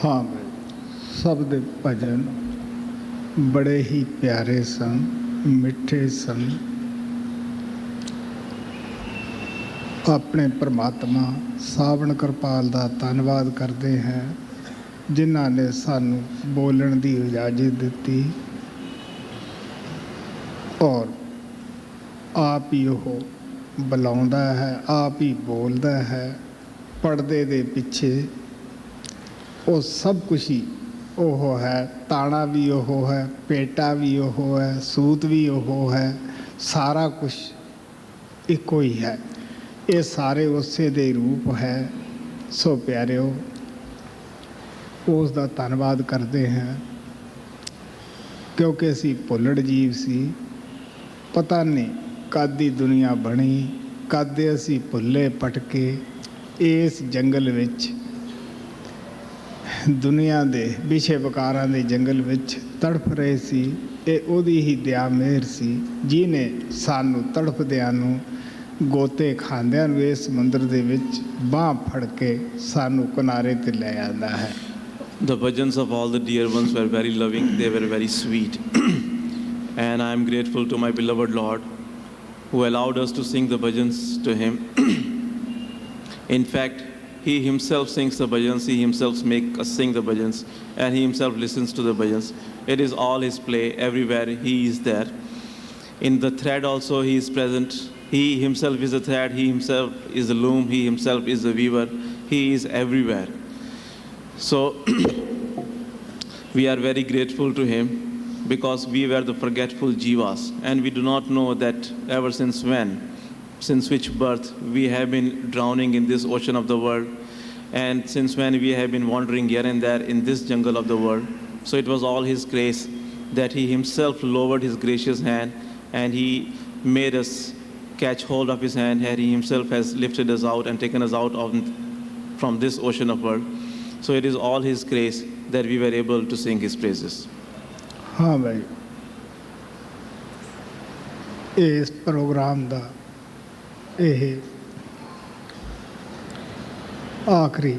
हाँ, शब्द भजन बड़े ही प्यारे सन, मिठे सन। अपने परमात्मा सावण कृपाल ਦਾ ਧੰਨਵਾਦ ਕਰਦੇ ਹਾਂ, ਜਿਨ੍ਹਾਂ ਨੇ ਸਾਨੂੰ ਬੋਲਣ ਦੀ ਇਜਾਜ਼ਤ ਦਿੱਤੀ ਔਰ ਆਪ ਹੀ ਉਹ ਬੁਲਾਉਂਦਾ ਹੈ, ਆਪ ਹੀ ਬੋਲਦਾ ਹੈ। ਪਰਦੇ ਦੇ ਪਿੱਛੇ ਉਹ ਸਭ ਕੁਛ ਹੀ ਉਹ ਹੈ, ਤਾਣਾ ਵੀ ਉਹ ਹੈ, ਪੇਟਾ ਵੀ ਉਹ ਹੈ, ਸੂਤ ਵੀ ਉਹ ਹੈ, ਸਾਰਾ ਕੁਛ ਇੱਕੋ ਹੀ ਹੈ। ਇਹ ਸਾਰੇ ਉਸੇ ਦੇ ਰੂਪ ਹੈ। ਸੋ ਪਿਆਰਿਓ, ਉਸ ਦਾ ਧੰਨਵਾਦ ਕਰਦੇ ਹਾਂ, ਕਿਉਂਕਿ ਅਸੀਂ ਭੁੱਲੜ ਜੀਵ ਸੀ। ਪਤਾ ਨਹੀਂ ਕਦ ਦੀ ਦੁਨੀਆ ਬਣੀ, ਕਦ ਦੇ ਅਸੀਂ ਭੁੱਲੇ ਭਟਕੇ ਇਸ ਜੰਗਲ ਵਿੱਚ, ਦੁਨੀਆ ਦੇ ਵਿਸ਼ੇ ਵਿਕਾਰਾਂ ਦੇ ਜੰਗਲ ਵਿੱਚ ਤੜਫ ਰਹੇ ਸੀ। ਇਹ ਉਹਦੀ ਹੀ ਦਇਆ ਮਿਹਰ ਸੀ, ਜਿਹਨੇ ਸਾਨੂੰ ਤੜਫਦਿਆਂ ਨੂੰ, ਗੋਤੇ ਖਾਂਦਿਆਂ ਨੂੰ ਇਸ ਸਮੁੰਦਰ ਦੇ ਵਿੱਚ ਬਾਂਹ ਫੜ ਕੇ ਸਾਨੂੰ ਕਿਨਾਰੇ 'ਤੇ ਲੈ ਆਉਂਦਾ ਹੈ। The bhajans of all the dear ones were very loving, they were very sweet. And I am grateful to my beloved Lord who allowed us to sing the bhajans to him. In fact, he himself sings the bhajans, he himself makes us sing the bhajans, and he himself listens to the bhajans. It is all his play, everywhere he is there. In the thread also he is present. He himself is the thread, he himself is the loom, he himself is the weaver, he is everywhere. So we are very grateful to him, because we were the forgetful jivas, and we do not know that ever since when, since which birth we have been drowning in this ocean of the world, and since when we have been wandering here and there in this jungle of the world. So it was all his grace that he himself lowered his gracious hand, and he made us catch hold of his hand, and he himself has lifted us out and taken us out from this ocean of world. So it is all his grace that we were able to sing his praises. हाँ भाई, इस programme ਦਾ ਇਹ ਆਖਰੀ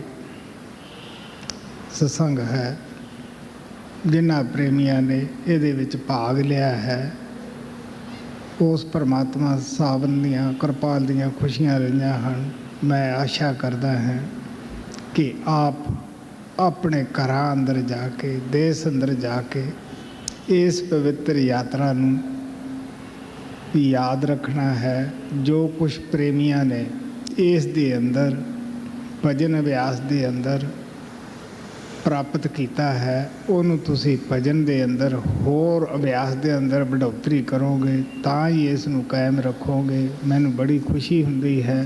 ਸਤਸੰਗ ਹੈ। ਜਿਨ੍ਹਾਂ ਪ੍ਰੇਮੀਆਂ ਨੇ ਇਹਦੇ ਵਿੱਚ ਭਾਗ ਲਿਆ ਹੈ, ਉਸ ਪਰਮਾਤਮਾ ਸਾਵਨ ਦੀਆਂ ਕਿਰਪਾਲ ਦੀਆਂ ਖੁਸ਼ੀਆਂ ਰਹੀਆਂ ਹਨ। ਮੈਂ ਆਸ਼ਾ ਕਰਦਾ ਹਾਂ ਕਿ ਆਪ ਆਪਣੇ ਘਰਾਂ ਅੰਦਰ ਜਾ ਕੇ, ਦੇਸ਼ ਅੰਦਰ ਜਾ ਕੇ ਇਸ ਪਵਿੱਤਰ ਯਾਤਰਾ ਨੂੰ ਯਾਦ ਰੱਖਣਾ ਹੈ। ਜੋ ਕੁਛ ਪ੍ਰੇਮੀਆਂ ਨੇ ਇਸ ਦੇ ਅੰਦਰ ਭਜਨ ਅਭਿਆਸ ਦੇ ਅੰਦਰ ਪ੍ਰਾਪਤ ਕੀਤਾ ਹੈ, ਉਹਨੂੰ ਤੁਸੀਂ ਭਜਨ ਦੇ ਅੰਦਰ ਹੋਰ ਅਭਿਆਸ ਦੇ ਅੰਦਰ ਵਡੋਤਰੀ ਕਰੋਗੇ, ਤਾਂ ਹੀ ਇਸ ਨੂੰ ਕਾਇਮ ਰੱਖੋਗੇ। ਮੈਨੂੰ ਬੜੀ ਖੁਸ਼ੀ ਹੁੰਦੀ ਹੈ,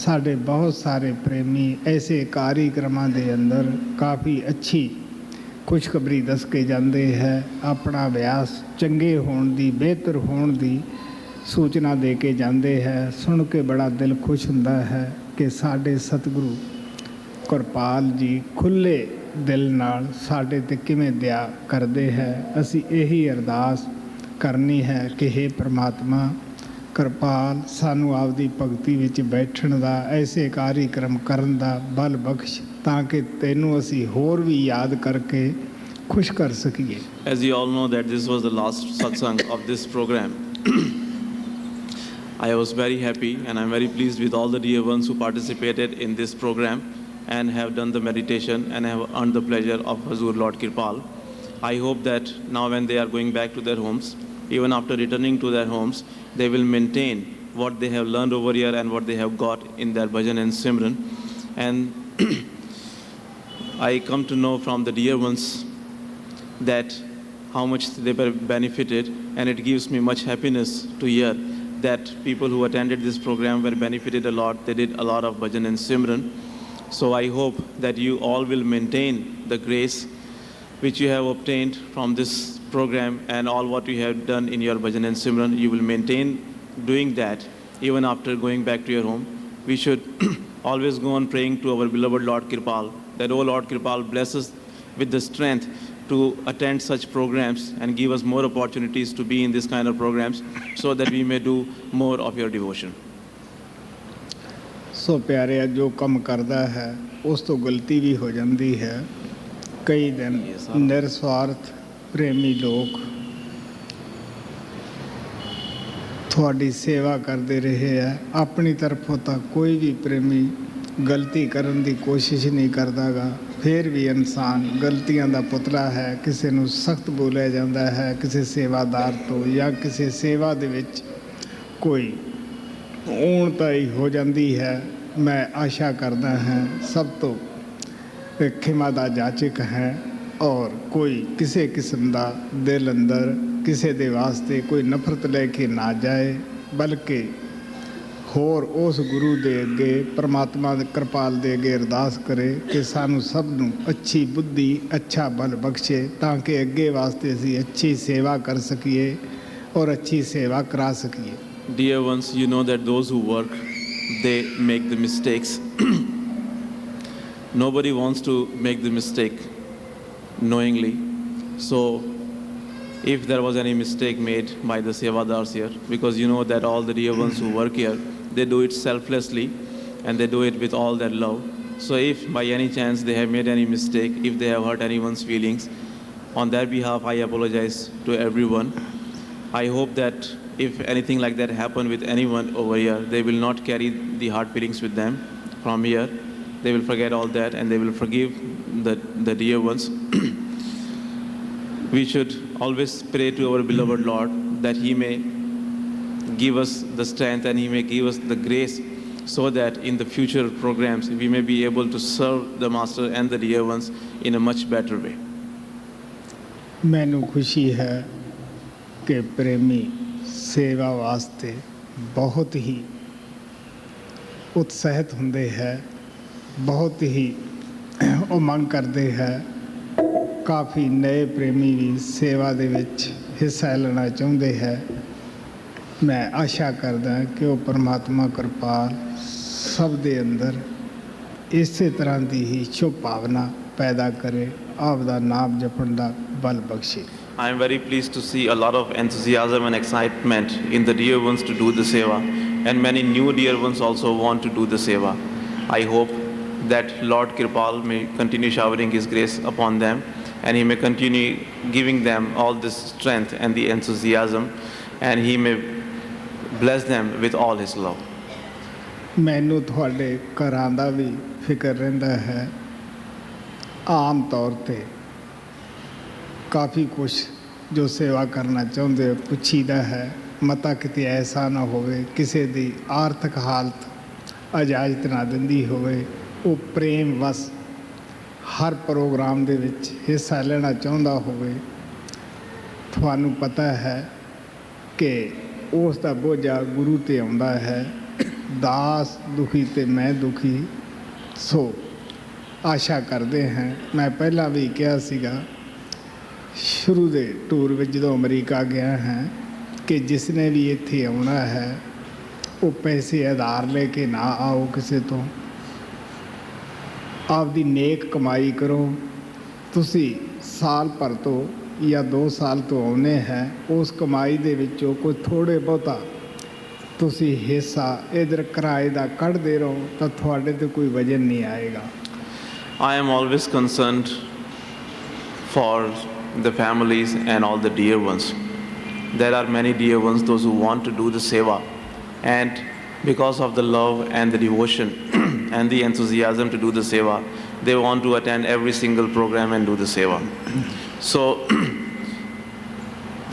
ਸਾਡੇ ਬਹੁਤ ਸਾਰੇ ਪ੍ਰੇਮੀ ਐਸੇ ਕਾਰਿਕ੍ਰਮਾਂ ਦੇ ਅੰਦਰ ਕਾਫੀ ਅੱਛੀ ਖੁਸ਼ਖਬਰੀ ਦੱਸ ਕੇ ਜਾਂਦੇ ਹੈ, ਆਪਣਾ ਅਭਿਆਸ ਚੰਗੇ ਹੋਣ ਦੀ, ਬਿਹਤਰ ਹੋਣ ਦੀ ਸੂਚਨਾ ਦੇ ਕੇ ਜਾਂਦੇ ਹੈ। ਸੁਣ ਕੇ ਬੜਾ ਦਿਲ ਖੁਸ਼ ਹੁੰਦਾ ਹੈ ਕਿ ਸਾਡੇ ਸਤਿਗੁਰੂ ਕਿਰਪਾਲ ਜੀ ਖੁੱਲ੍ਹੇ ਦਿਲ ਨਾਲ ਸਾਡੇ 'ਤੇ ਕਿਵੇਂ ਦਇਆ ਕਰਦੇ ਹੈ। ਅਸੀਂ ਇਹੀ ਅਰਦਾਸ ਕਰਨੀ ਹੈ ਕਿ ਹੇ ਪ੍ਰਮਾਤਮਾ, ਕਿਰਪਾਲ ਸਾਨੂੰ ਆਪਦੀ ਭਗਤੀ ਵਿੱਚ ਬੈਠਣ ਦਾ, ਐਸੇ ਕਾਰਿਕ੍ਰਮ ਕਰਨ ਦਾ ਬਲ ਬਖਸ਼, ਤਾਂ ਕਿ ਤੈਨੂੰ ਅਸੀਂ ਹੋਰ ਵੀ ਯਾਦ ਕਰਕੇ ਖੁਸ਼ ਕਰ ਸਕੀਏ। As you all know that this was the last satsang of this program. I was very happy and I'm very pleased with all the dear ones who participated in this program and have done the meditation and have earned the pleasure of Hazur Lord Kirpal. I hope that now when they are going back to their homes, even after returning to their homes, they will maintain what they have learned over here and what they have got in their Bhajan and Simran. And I come to know from the dear ones that how much they were benefited, and it gives me much happiness to hear that people who attended this program were benefited a lot. They did a lot of Bhajan and Simran. So I hope that you all will maintain the grace which you have obtained from this program, and all what you have done in your Bhajan and Simran, you will maintain doing that even after going back to your home. We should always go on praying to our beloved Lord Kirpal, that, oh Lord Kirpal, bless us with the strength to attend such programs and give us more opportunities to be in this kind of programs so that we may do more of your devotion. ਸੋ ਪਿਆਰਿਆ, ਜੋ ਕੰਮ ਕਰਦਾ ਹੈ ਉਸ ਤੋਂ ਗਲਤੀ ਵੀ ਹੋ ਜਾਂਦੀ ਹੈ। ਕਈ ਦਿਨ ਨਿਰਸਵਾਰਥ ਪ੍ਰੇਮੀ ਲੋਕ ਤੁਹਾਡੀ ਸੇਵਾ ਕਰਦੇ ਰਹੇ ਹੈ। ਆਪਣੀ ਤਰਫੋਂ ਤਾਂ ਕੋਈ ਵੀ ਪ੍ਰੇਮੀ ਗਲਤੀ ਕਰਨ ਦੀ ਕੋਸ਼ਿਸ਼ ਨਹੀਂ ਕਰਦਾਗਾ। ਫਿਰ ਵੀ ਇਨਸਾਨ ਗਲਤੀਆਂ ਦਾ ਪੁਤਲਾ ਹੈ। ਕਿਸੇ ਨੂੰ ਸਖਤ ਬੋਲਿਆ ਜਾਂਦਾ ਹੈ, ਕਿਸੇ ਸੇਵਾਦਾਰ ਤੋਂ ਜਾਂ ਕਿਸੇ ਸੇਵਾ ਦੇ ਵਿੱਚ ਕੋਈ ਊਣਤਾਈ ਹੋ ਜਾਂਦੀ ਹੈ। ਮੈਂ ਆਸ਼ਾ ਕਰਦਾ ਹਾਂ ਸਭ ਤੋਂ ਖਿਮਾ ਦਾ ਜਾਚਕ ਹੈ, ਔਰ ਕੋਈ ਕਿਸੇ ਕਿਸਮ ਦਾ ਦਿਲ ਅੰਦਰ ਕਿਸੇ ਦੇ ਵਾਸਤੇ ਕੋਈ ਨਫ਼ਰਤ ਲੈ ਕੇ ਨਾ ਜਾਏ, ਬਲਕਿ ਹੋਰ ਉਸ ਗੁਰੂ ਦੇ ਅੱਗੇ, ਪਰਮਾਤਮਾ ਦੇ ਕਿਰਪਾਲ ਦੇ ਅੱਗੇ ਅਰਦਾਸ ਕਰੇ ਕਿ ਸਾਨੂੰ ਸਭ ਨੂੰ ਅੱਛੀ ਬੁੱਧੀ, ਅੱਛਾ ਬਲ ਬਖਸ਼ੇ, ਤਾਂ ਕਿ ਅੱਗੇ ਵਾਸਤੇ ਅਸੀਂ ਅੱਛੀ ਸੇਵਾ ਕਰ ਸਕੀਏ ਔਰ ਅੱਛੀ ਸੇਵਾ ਕਰਾ ਸਕੀਏ। Dear ones, you know that those who work, they make the mistakes. Nobody wants to make the mistake knowingly. So if there was any mistake made by the sevadars here, because you know that all the dear ones who work here, they do it selflessly and they do it with all their love. So if by any chance they have made any mistake, if they have hurt anyone's feelings, on their behalf I apologize to everyone. I hope that if anything like that happen with anyone over here, they will not carry the hard feelings with them from here. They will forget all that and they will forgive the dear ones. We should always pray to our beloved Lord that He may give us the strength and He may give us the grace, so that in the future programs we may be able to serve the Master and the dear ones in a much better way. ਮੈਨੂੰ ਖੁਸ਼ੀ ਹੈ ਕਿ ਪ੍ਰੇਮੀ ਸੇਵਾ ਵਾਸਤੇ ਬਹੁਤ ਹੀ ਉਤਸ਼ਾਹਿਤ ਹੁੰਦੇ ਹੈ, ਬਹੁਤ ਹੀ ਉਮੰਗ ਕਰਦੇ ਹੈ। ਕਾਫੀ ਨਏ ਪ੍ਰੇਮੀ ਵੀ ਸੇਵਾ ਦੇ ਵਿੱਚ ਹਿੱਸਾ ਲੈਣਾ ਚਾਹੁੰਦੇ ਹੈ। ਮੈਂ ਆਸ਼ਾ ਕਰਦਾ ਕਿ ਉਹ ਪਰਮਾਤਮਾ ਕਿਰਪਾਲ ਸਭ ਦੇ ਅੰਦਰ ਇਸੇ ਤਰ੍ਹਾਂ ਦੀ ਹੀ ਸ਼ੁਭ ਭਾਵਨਾ ਪੈਦਾ ਕਰੇ, ਆਪ ਦਾ ਨਾਮ ਜਪਣ ਦਾ ਬਲ ਬਖਸ਼ੇ। I am very pleased to see a lot of enthusiasm and excitement in the dear ones to do the seva, and many new dear ones also want to do the seva. I hope that Lord Kirpal may continue showering His grace upon them, and He may continue giving them all this strength and the enthusiasm, and He may bless them with all His love. ਮੈਨੂੰ ਤੁਹਾਡੇ ਘਰਾਂ ਦਾ ਵੀ ਫਿਕਰ ਰਹਿੰਦਾ ਹੈ। ਆਮ ਤੌਰ 'ਤੇ ਕਾਫੀ ਕੁਛ ਜੋ ਸੇਵਾ ਕਰਨਾ ਚਾਹੁੰਦੇ ਹੋ ਪੁੱਛੀਦਾ ਹੈ, ਮਤਾ ਕਿਤੇ ਐਸਾ ਨਾ ਹੋਵੇ ਕਿਸੇ ਦੀ ਆਰਥਿਕ ਹਾਲਤ ਇਜਾਜ਼ਤ ਨਾ ਦਿੰਦੀ ਹੋਵੇ, ਉਹ ਪ੍ਰੇਮ ਵਸ ਹਰ ਪ੍ਰੋਗਰਾਮ ਦੇ ਵਿੱਚ ਹਿੱਸਾ ਲੈਣਾ ਚਾਹੁੰਦਾ ਹੋਵੇ। ਤੁਹਾਨੂੰ ਪਤਾ ਹੈ ਕਿ ਉਸ ਦਾ ਬੋਝਾ ਗੁਰੂ 'ਤੇ ਆਉਂਦਾ ਹੈ। ਦਾਸ ਦੁਖੀ ਅਤੇ ਮੈਂ ਦੁਖੀ। ਸੋ ਆਸ਼ਾ ਕਰਦੇ ਹਾਂ, ਮੈਂ ਪਹਿਲਾਂ ਵੀ ਕਿਹਾ ਸੀਗਾ ਸ਼ੁਰੂ ਦੇ ਟੂਰ ਵਿੱਚ ਜਦੋਂ ਅਮਰੀਕਾ ਗਿਆ ਹਾਂ, ਕਿ ਜਿਸ ਨੇ ਵੀ ਇੱਥੇ ਆਉਣਾ ਹੈ ਉਹ ਪੈਸੇ ਉਧਾਰ ਲੈ ਕੇ ਨਾ ਆਓ ਕਿਸੇ ਤੋਂ, ਆਪਦੀ ਨੇਕ ਕਮਾਈ ਕਰੋ। ਤੁਸੀਂ ਸਾਲ ਭਰ ਤੋਂ ਜਾਂ 2 ਸਾਲ ਤੋਂ ਆਉਨੇ ਹੈ, ਉਸ ਕਮਾਈ ਦੇ ਵਿੱਚੋਂ ਕੋਈ ਥੋੜ੍ਹੇ ਬਹੁਤਾ ਤੁਸੀਂ ਹਿੱਸਾ ਇਧਰ ਕਿਰਾਏ ਦਾ ਕੱਢਦੇ ਰਹੋ ਤਾਂ ਤੁਹਾਡੇ ਤੇ ਕੋਈ ਵਜਨ ਨਹੀਂ ਆਏਗਾ। I am always concerned for the families and all the dear ones. There are many dear ones, those who want to do the seva, and because of the love and the devotion and the enthusiasm to do the seva, they want to attend every single program and do the seva. So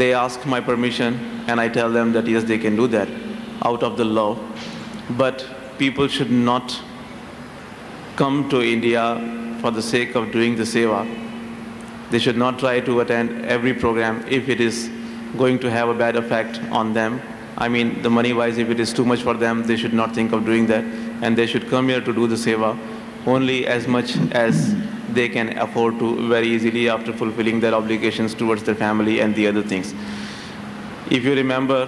they ask my permission and I tell them that yes, they can do that out of the love. But people should not come to India for the sake of doing the seva. They should not try to attend every program if it is going to have a bad effect on them. I mean, the money-wise, if it is too much for them, they should not think of doing that. And they should come here to do the seva only as much as they can afford to very easily after fulfilling their obligations towards their family and the other things. If you remember,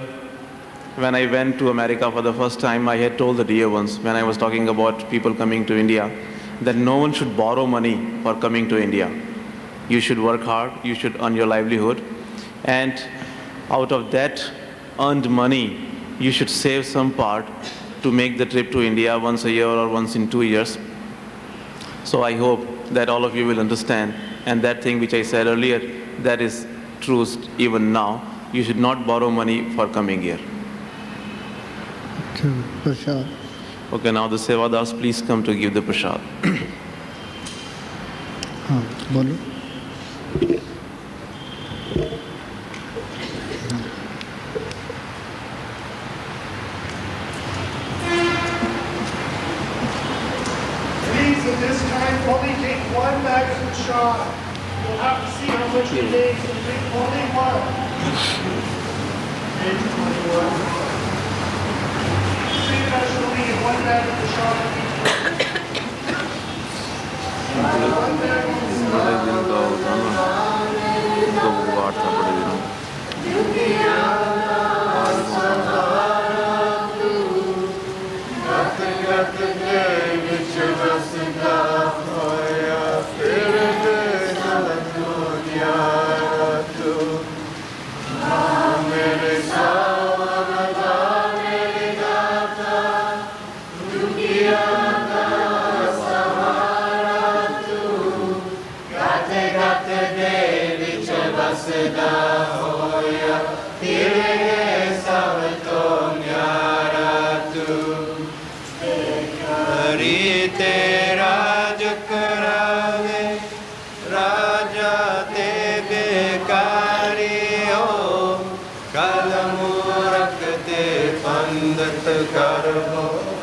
when I went to America for the first time, I had told the dear ones, when I was talking about people coming to India, that no one should borrow money for coming to India. You should work hard, you should earn your livelihood, and out of that earned money, you should save some part to make the trip to India once a year or once in 2 years. So I hope that all of you will understand, and that thing which I said earlier, that is true even now. You should not borrow money for coming here. Prashad. Okay, now the Sevadas, please come to give the prasad. हाँ बोलो। Please, at this time, only take one bag of prasad. You'll have to see how much you need, so take only one. Page 21. See that you'll need one bag of prasad. One bag of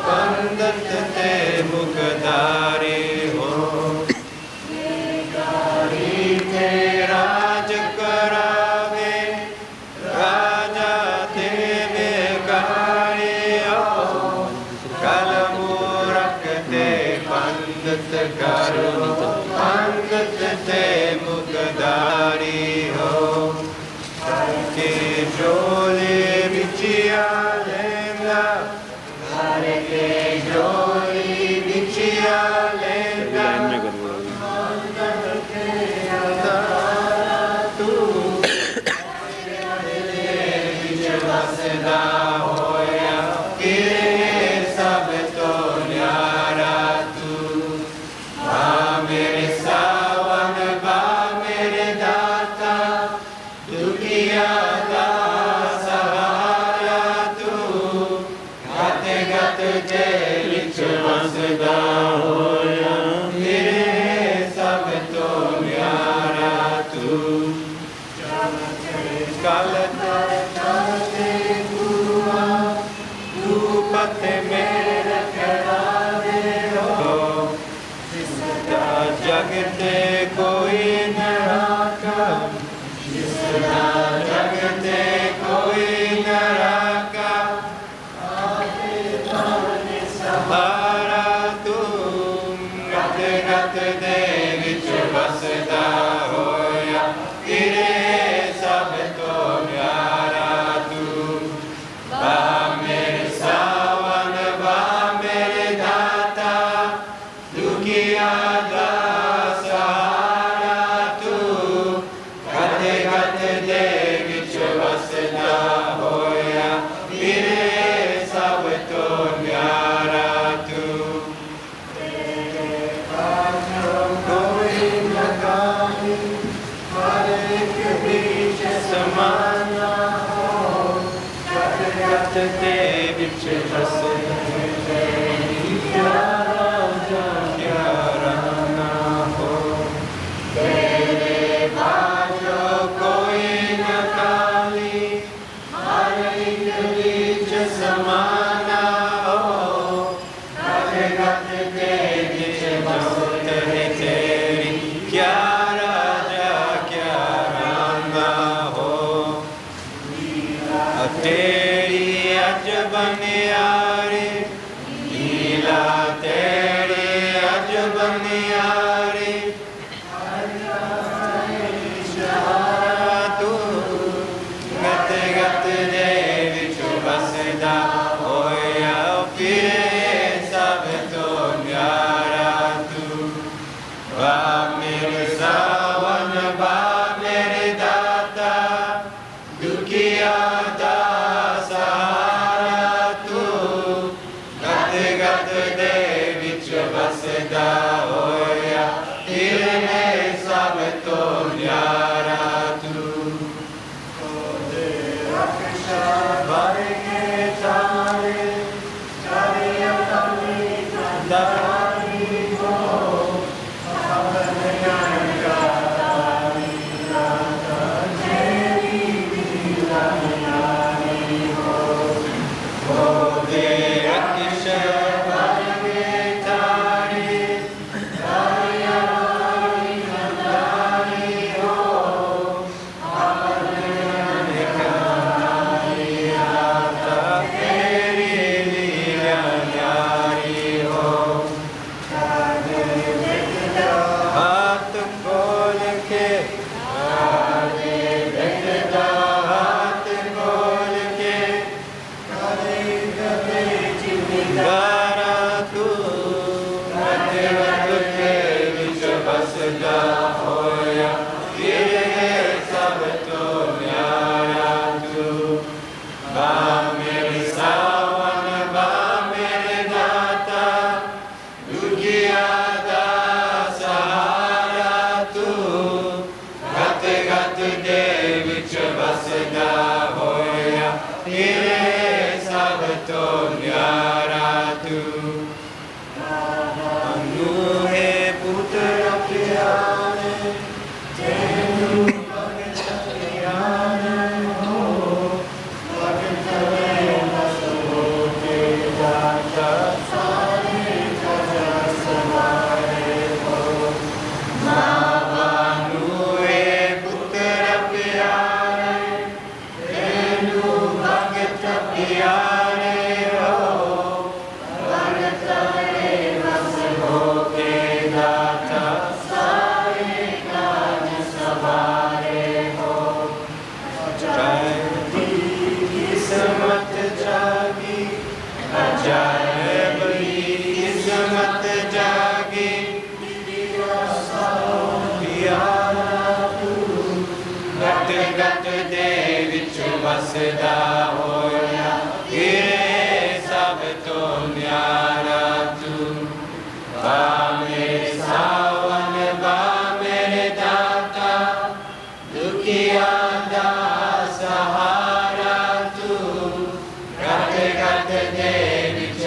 पंडित ते मुखदारी हो ते राज करावे राजा ते बेकारी हो कलम रखते पंडित करो पंडित ते मुखदारी हो के झोले बिचिया गत दे विच बसदा क्या राजा क्या राना हो तेरे बाजो कोई न खाली हर एक बीच समाना हो गत दे विच जोत है तेरी क्या राजा क्या राना हो तेरी अजब न्यारी लीला तेरी अजब न्यारी तू गत गत दे विच बसदा होया फिर सब तो न्यारा तू वा मेरे सावन बा मेरे दाता दुखिया दा सहारा तू गत गत दे विच बसदा होया तेरे सब तो न्यारा तू ओदे रक्षा भर के तारे चारिया तली दारी हो अपन ज्ञान का तारी राता तेरी लीला न्यारी हो ओदे रक्षा भर के तारे चारिया तली दारी हो अपन ज्ञान का तारी राता तेरी लीला न्यारी हो हाथ खोल के हाथ खोल के गारा तू गत गत के विच बसदा होया तेरे सब तो न्यारा तू बा मेरे सावन बा मेरे दाता दुखिया दा सहारा तू गत गत दे विच बसदा होया तेरे सब तो न्यारा तू अनु है पुत्र प्यारे तेनू भगत प्यारे हो भगत में बस होके जाता सारे जग सवारे हो मावानु है पुत्र प्यारे तेनू भगत प्यारे हो भगत में बस होके जाता सारे काज सवारे हो जाती किस्मत जागी अजायब किस्मत जागी प्यारा तू गत गत दे विच बसदा होया तेरे सब तो न्यारा तू बा मेरे सावन बा मेरे दाता दुखिया दा सहारा तू गत गत दे विच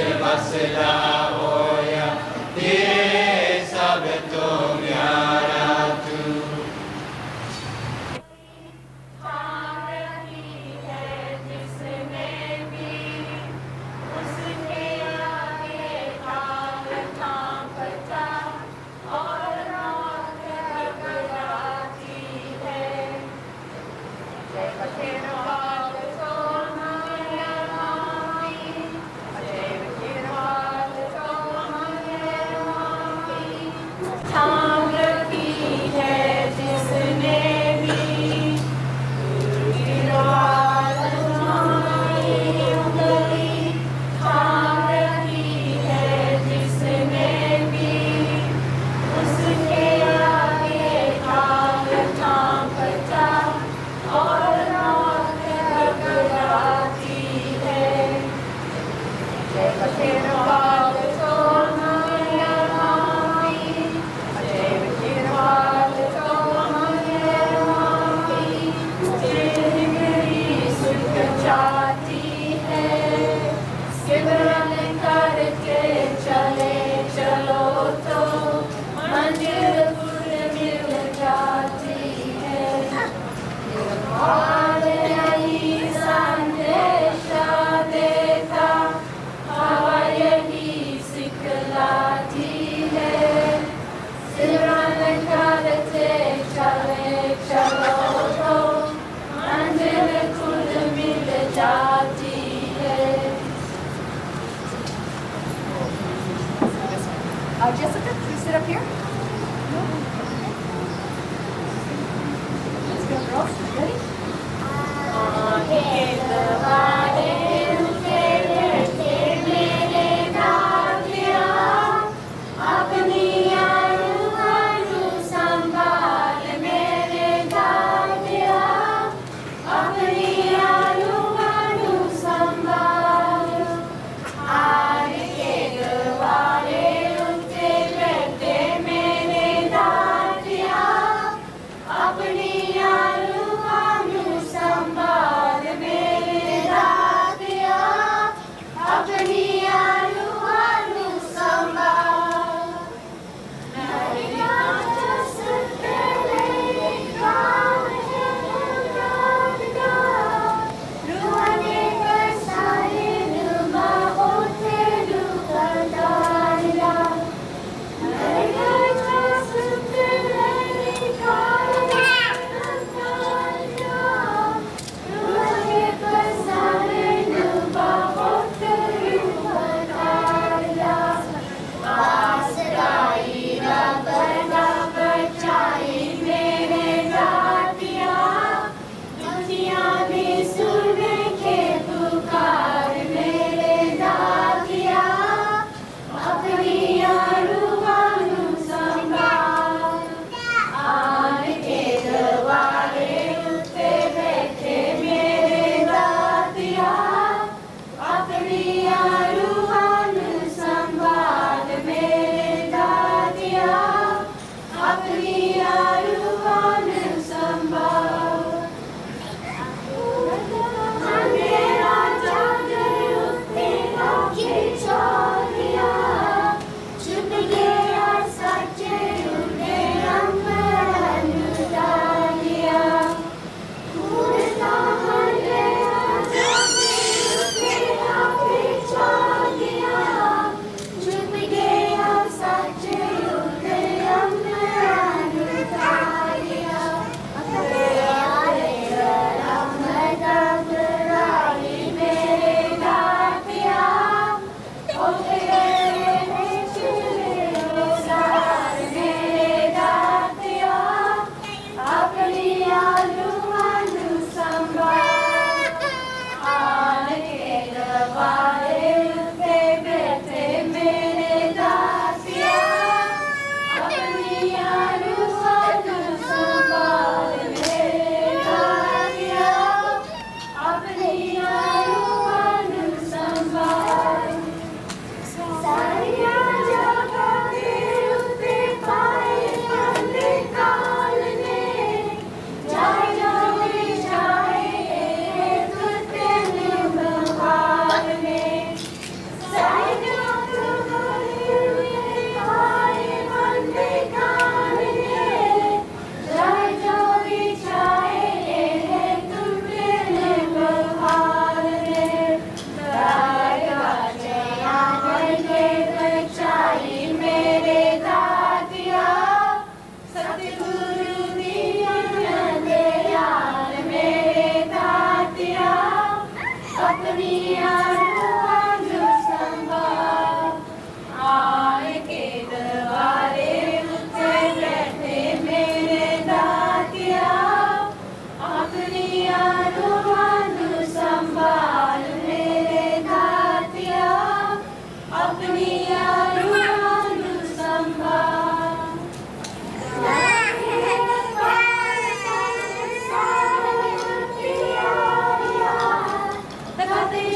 Jessica, please sit up here. Let's go, girls. Ready?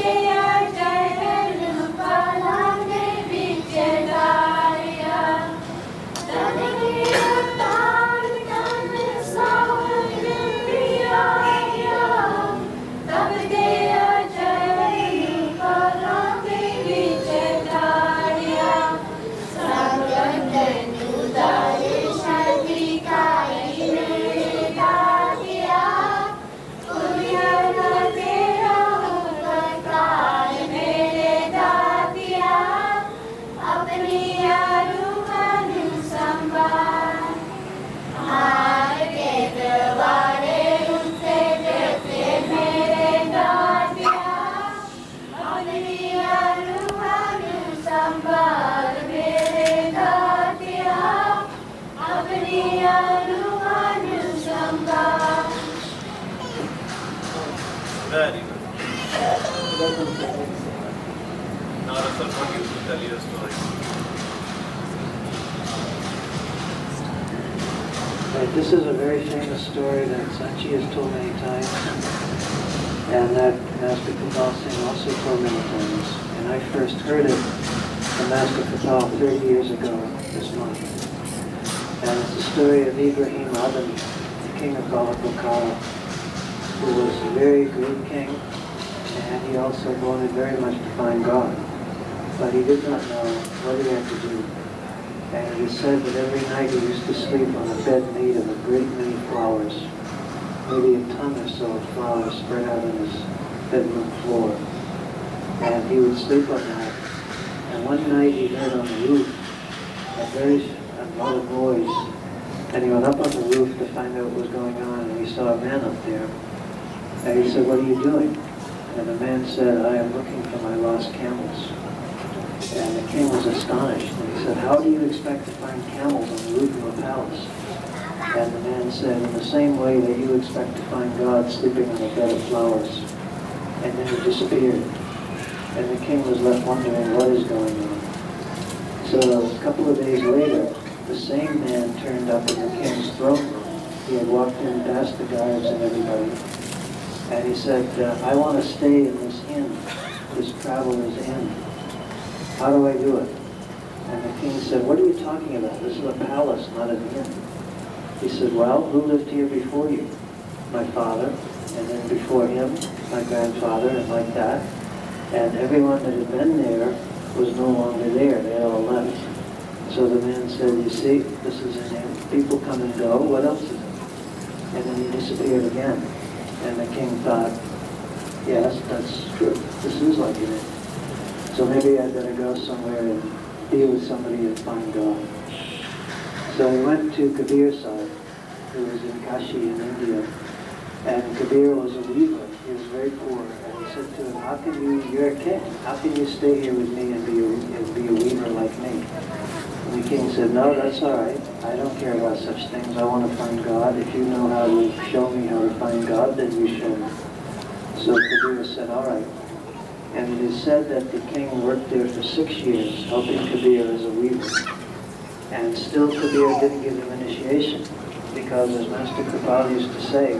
Yeah. Now, Russell, what you to tell your story? This is a very famous story that Sanchi has told many times, and that Master Kapal Singh also told many times. And I first heard it from Master Kapal 30 years ago this month. And it's the story of Ibrahim Adami, the king of Balakokala, who was a very great king, and he also wanted very much to find God. But he did not know what he had to do. And it is said that every night he used to sleep on a bed made of a great many flowers, maybe a ton or so of flowers spread out on his bedroom floor. And he would sleep on that. And one night he heard on the roof a lot of noise. And he went up on the roof to find out what was going on, and he saw a man up there. And he said, "What are you doing?" And the man said, "I am looking for my lost camels." And the king was astonished. And he said, "How do you expect to find camels on the roof of a palace?" And the man said, "In the same way that you expect to find God sleeping on a bed of flowers." And then he disappeared. And the king was left wondering what is going on. So a couple of days later, the same man turned up in the king's throne room. He had walked in past the guards and everybody. And he said, "I want to stay in this inn, this traveler's inn. How do I do it?" And the king said, "What are you talking about? This is a palace, not an inn." He said, "Well, who lived here before you?" "My father, and then before him, my grandfather, and like that. And everyone that had been there was no longer there. They all left." So the man said, "You see, this is an inn. People come and go. What else is it?" And then he disappeared again. And the king thought, "Yes, that's true. This is like an inn. So maybe I'd better go somewhere and be with somebody and find God." So he went to Kabir Sahib, who was in Kashi in India. And Kabir was a weaver. He was very poor. And he said to him, "You're a king. How can you stay here with me and be a weaver like me?" And the king said, "No, that's all right. I don't care about such things. I want to find God. If you know how to show me how to find God, then you show me." So Kabir said, "All right." And it is said that the king worked there for 6 years, helping Kabir as a weaver. And still Kabir didn't give him initiation, because as Master Kripal used to say,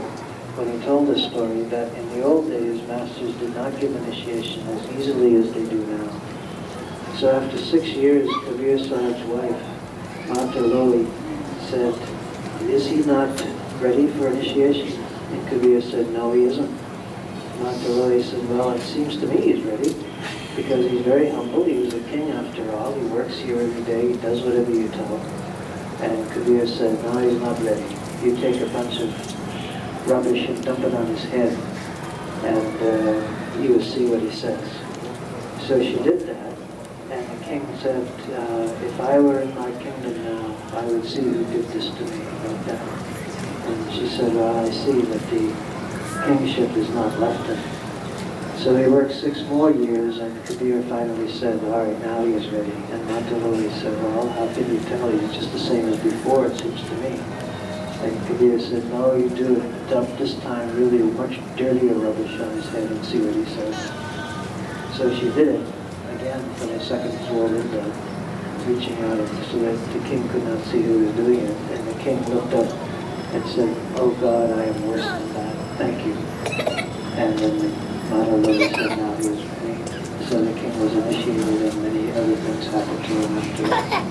when he told this story, that in the old days, masters did not give initiation as easily as they do now. So after 6 years, Kabir Sahib's wife, Mata Loli, said, "Is he not ready for initiation?" And Kabir said, "No, he isn't." Mata Loli said, "Well, it seems to me he's ready, because he's very humble. He was a king after all. He works here every day. He does whatever you tell him." And Kabir said, "No, he's not ready. You take a bunch of rubbish and dump it on his head, and you will see what he says." So she did that, and the king said, "If I were in my kingdom now, I would see who did this to me like that." And she said, "Well, I see that the kingship is not left him." So he worked 6 more years, and Kabir finally said, "All right, now he is ready." And Mataloli said, "Well, how can you tell? He's just the same as before, it seems to me." And Kabir said, "No, you do it. Dump this time really much dirtier rubbish on his head and see what he says." So she did it, again from the 2nd floor window, reaching out so that the king could not see who was doing it. And the king looked up and said, "Oh God, I am worse than that. Thank you." And then Mata Lily said, "Now he was ready." So the king was initiated, and many other things happened to him after that.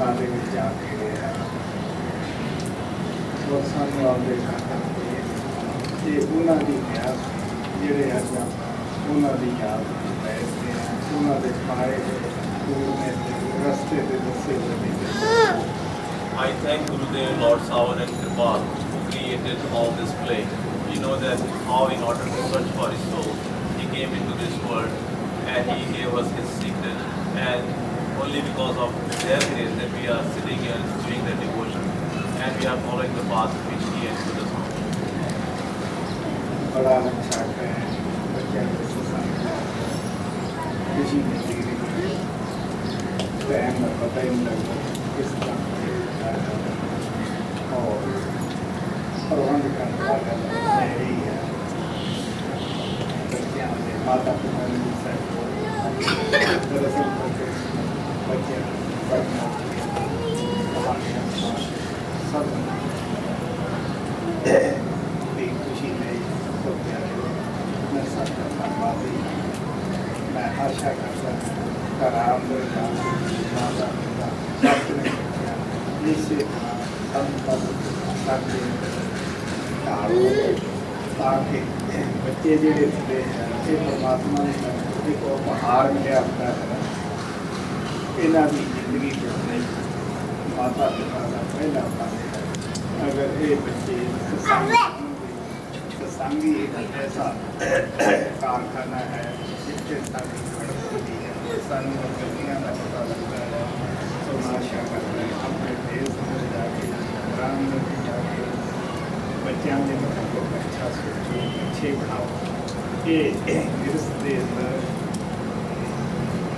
ਸਾਡੇ ਵਿੱਚ ਆ ਕੇ ਰਿਹਾ ਔਰ ਸਾਨੂੰ ਆਪਦੇ ਘਰ ਤੇ ਉਹਨਾਂ ਦੀ ਯਾਦ ਜਿਹੜੇ ਅੱਜ ਉਹਨਾਂ ਦੀ ਯਾਦ ਬੈਠਦੇ ਆ ਉਹਨਾਂ ਦੇ ਪਾਏ ਦੂਰ ਨੇ ਰਸਤੇ ਦੇ ਦੱਸੇ ਹੋਏ I thank Gurudev, Lord Savan and Kripal who created all this play. You know that how in order to search for his soul, he came into this world and he gave us his secret. And only because of their grace that we are sitting here and doing the devotion, and we are following the path which He has put us on. बड़ा अच्छा है बच्चे किसी मिलती time का पता ही नहीं लगता किस तरह और प्रबंध करने वाला यही है बच्चे माता पिता ने दरअसल बच्चे सब खुशी नहीं तो मैं सबका धन्यवाद मैं आशा करता हूँ कराम माता पिता जिससे ताकि बच्चे जोड़े होते हैं ये परमात्मा ने एक उपहार मिला होता है इन्हों की जिंदगी नहीं माता पिता का पहला काम है अगर ये बच्चे सत्संगी एक ऐसा कारखाना है जिससे सारी खड़क होती है सानू गलतियां का पता लगता है तो आशा करते हैं अपने देश में जाके ग्राम में जाके बच्चों के मतलब को अच्छा सोचो अच्छे बनाओ ये गृहस्थ के अंदर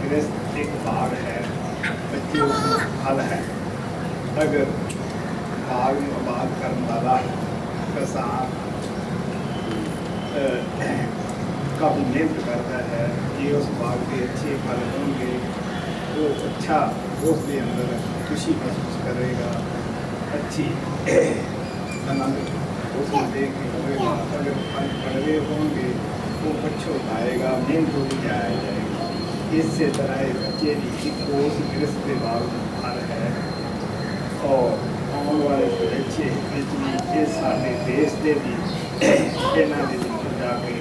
गृहस्थ एक भाग है बच्चों फल है अगर भाग में बात करने वाला किसान काफ़ी मेहनत करता है कि उस बाग के अच्छे फल होंगे वो अच्छा उसके अंदर खुशी महसूस करेगा अच्छी आनंद उसमें देख के होगा अगर फल कड़वे होंगे वो बच्चों आएगा मेहनत हो जाएगा इससे तरह बच्चे भी उस गृहस्थ के बाग में फल है और आने वाले बच्चे ये सारे देश के भी इन्हों के जाके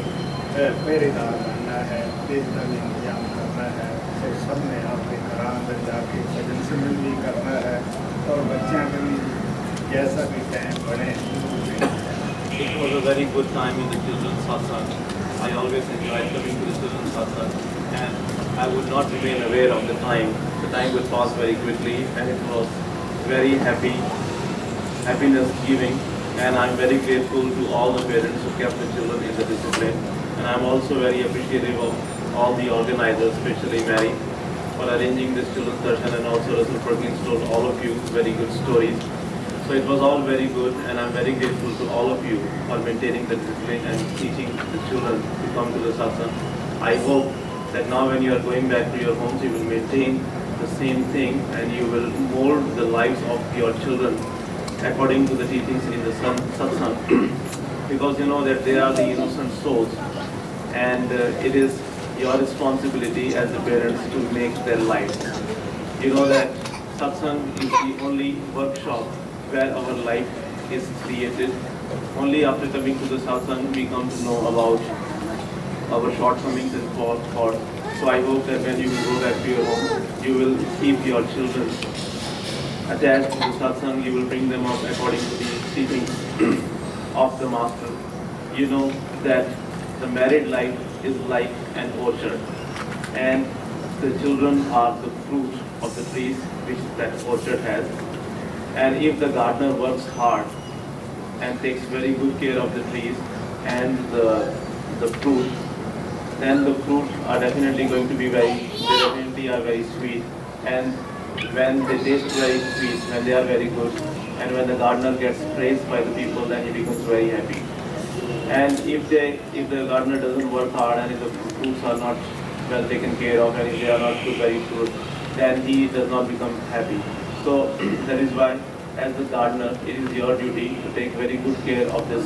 पहरेदार बनना है देश का भी इंतजाम करना है तो सब ने अपने घर अंदर जाके भजन सिमरन भी करना है और बच्चों का भी जैसा भी टाइम बने It was a very good time in the children's satsang. I always enjoyed coming to the children's satsang, and I would not remain aware of the time. The time would pass very quickly, and it was very happiness giving. And I'm very grateful to all the parents who kept the children in the discipline. And I'm also very appreciative of all the organizers, especially Mary, for arranging this children's darshan, and also Russell Perkins told all of you very good stories. So it was all very good, and I'm very grateful to all of you for maintaining the discipline and teaching the children to come to the satsang. I hope that now when you are going back to your homes, you will maintain the same thing and you will mold the lives of your children according to the teachings in the satsang. Because you know that they are the innocent souls, and it is your responsibility as the parents to make their lives. You know that satsang is the only workshop where our life is created. Only after coming to the satsang we come to know about our shortcomings and faults. So I hope that when you go back to your home, you will keep your children attached to the satsang. You will bring them up according to the teachings of the master. You know that the married life is like an orchard, and the children are the fruit of the trees which that orchard has. And if the gardener works hard and takes very good care of the trees and the fruit, then the fruits are definitely going to be very sweet. And when they taste very sweet, when they are very good, and when the gardener gets praised by the people, then he becomes very happy. And if the gardener doesn't work hard, and if the fruits are not well taken care of, and if they are not very good, then he does not become happy. So that is why, as the gardener, it is your duty to take very good care of this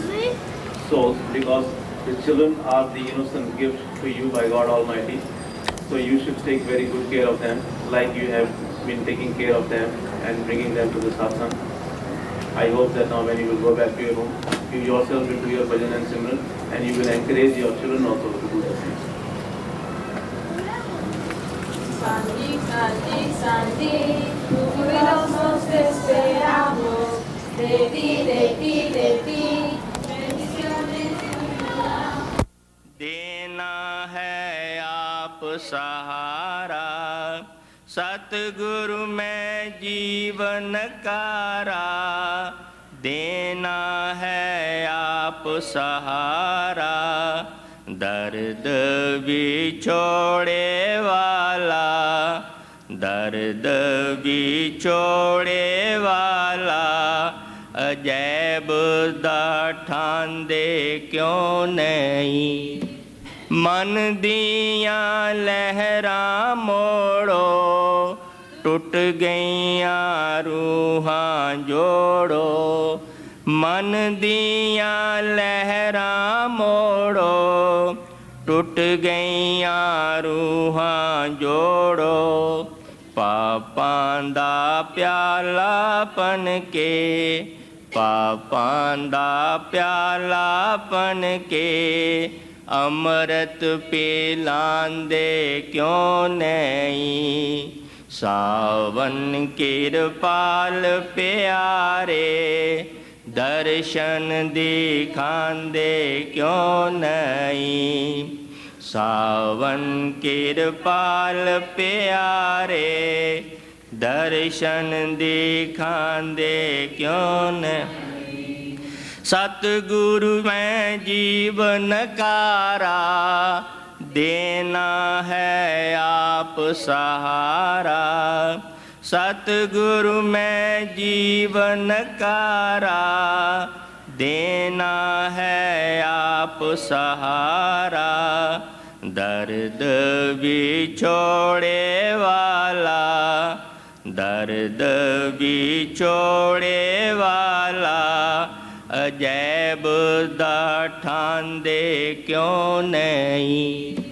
souls, because the children are the innocent gift to you by God Almighty. So you should take very good care of them, like you have been taking care of them and bringing them to the satsang. I hope that now when you will go back to your home, you yourself will do your bhajan and simran, and you will encourage your children also to do the same. Santi, Santi, Santi, tú nos esperamos, de ti, bendiciones. देना है आप सहारा, सतगुरु में जीवन का राह देना है आप सहारा, दर्द बिछोड़े वाला, दर्द बिछोड़े वाला, अजैब दा ठांदे क्यों नहीं। मन दियां लहरां मोड़ो, टुट गईयां रूहां जोड़ो। मन दियां लहरां मोड़ो, टुट गईयां रूहां जोड़ो। पापां दा प्याला पन के, पापां दा प्याला पन के, अमृत पिलांदे क्यों नहीं। सावन किरपाल प्यारे, दर्शन दिखांदे क्यों नहीं। सावन किरपाल प्यारे, दर्शन दिखांदे क्यों नहीं। सतगुरु में जीवन का राह देना है आप सहारा, सतगुरु में जीवन का राह देना है आप सहारा। दर्द बिछोड़े वाला, दर्द बिछोड़े वाला, अजैब दा ठांदे क्यों नहीं।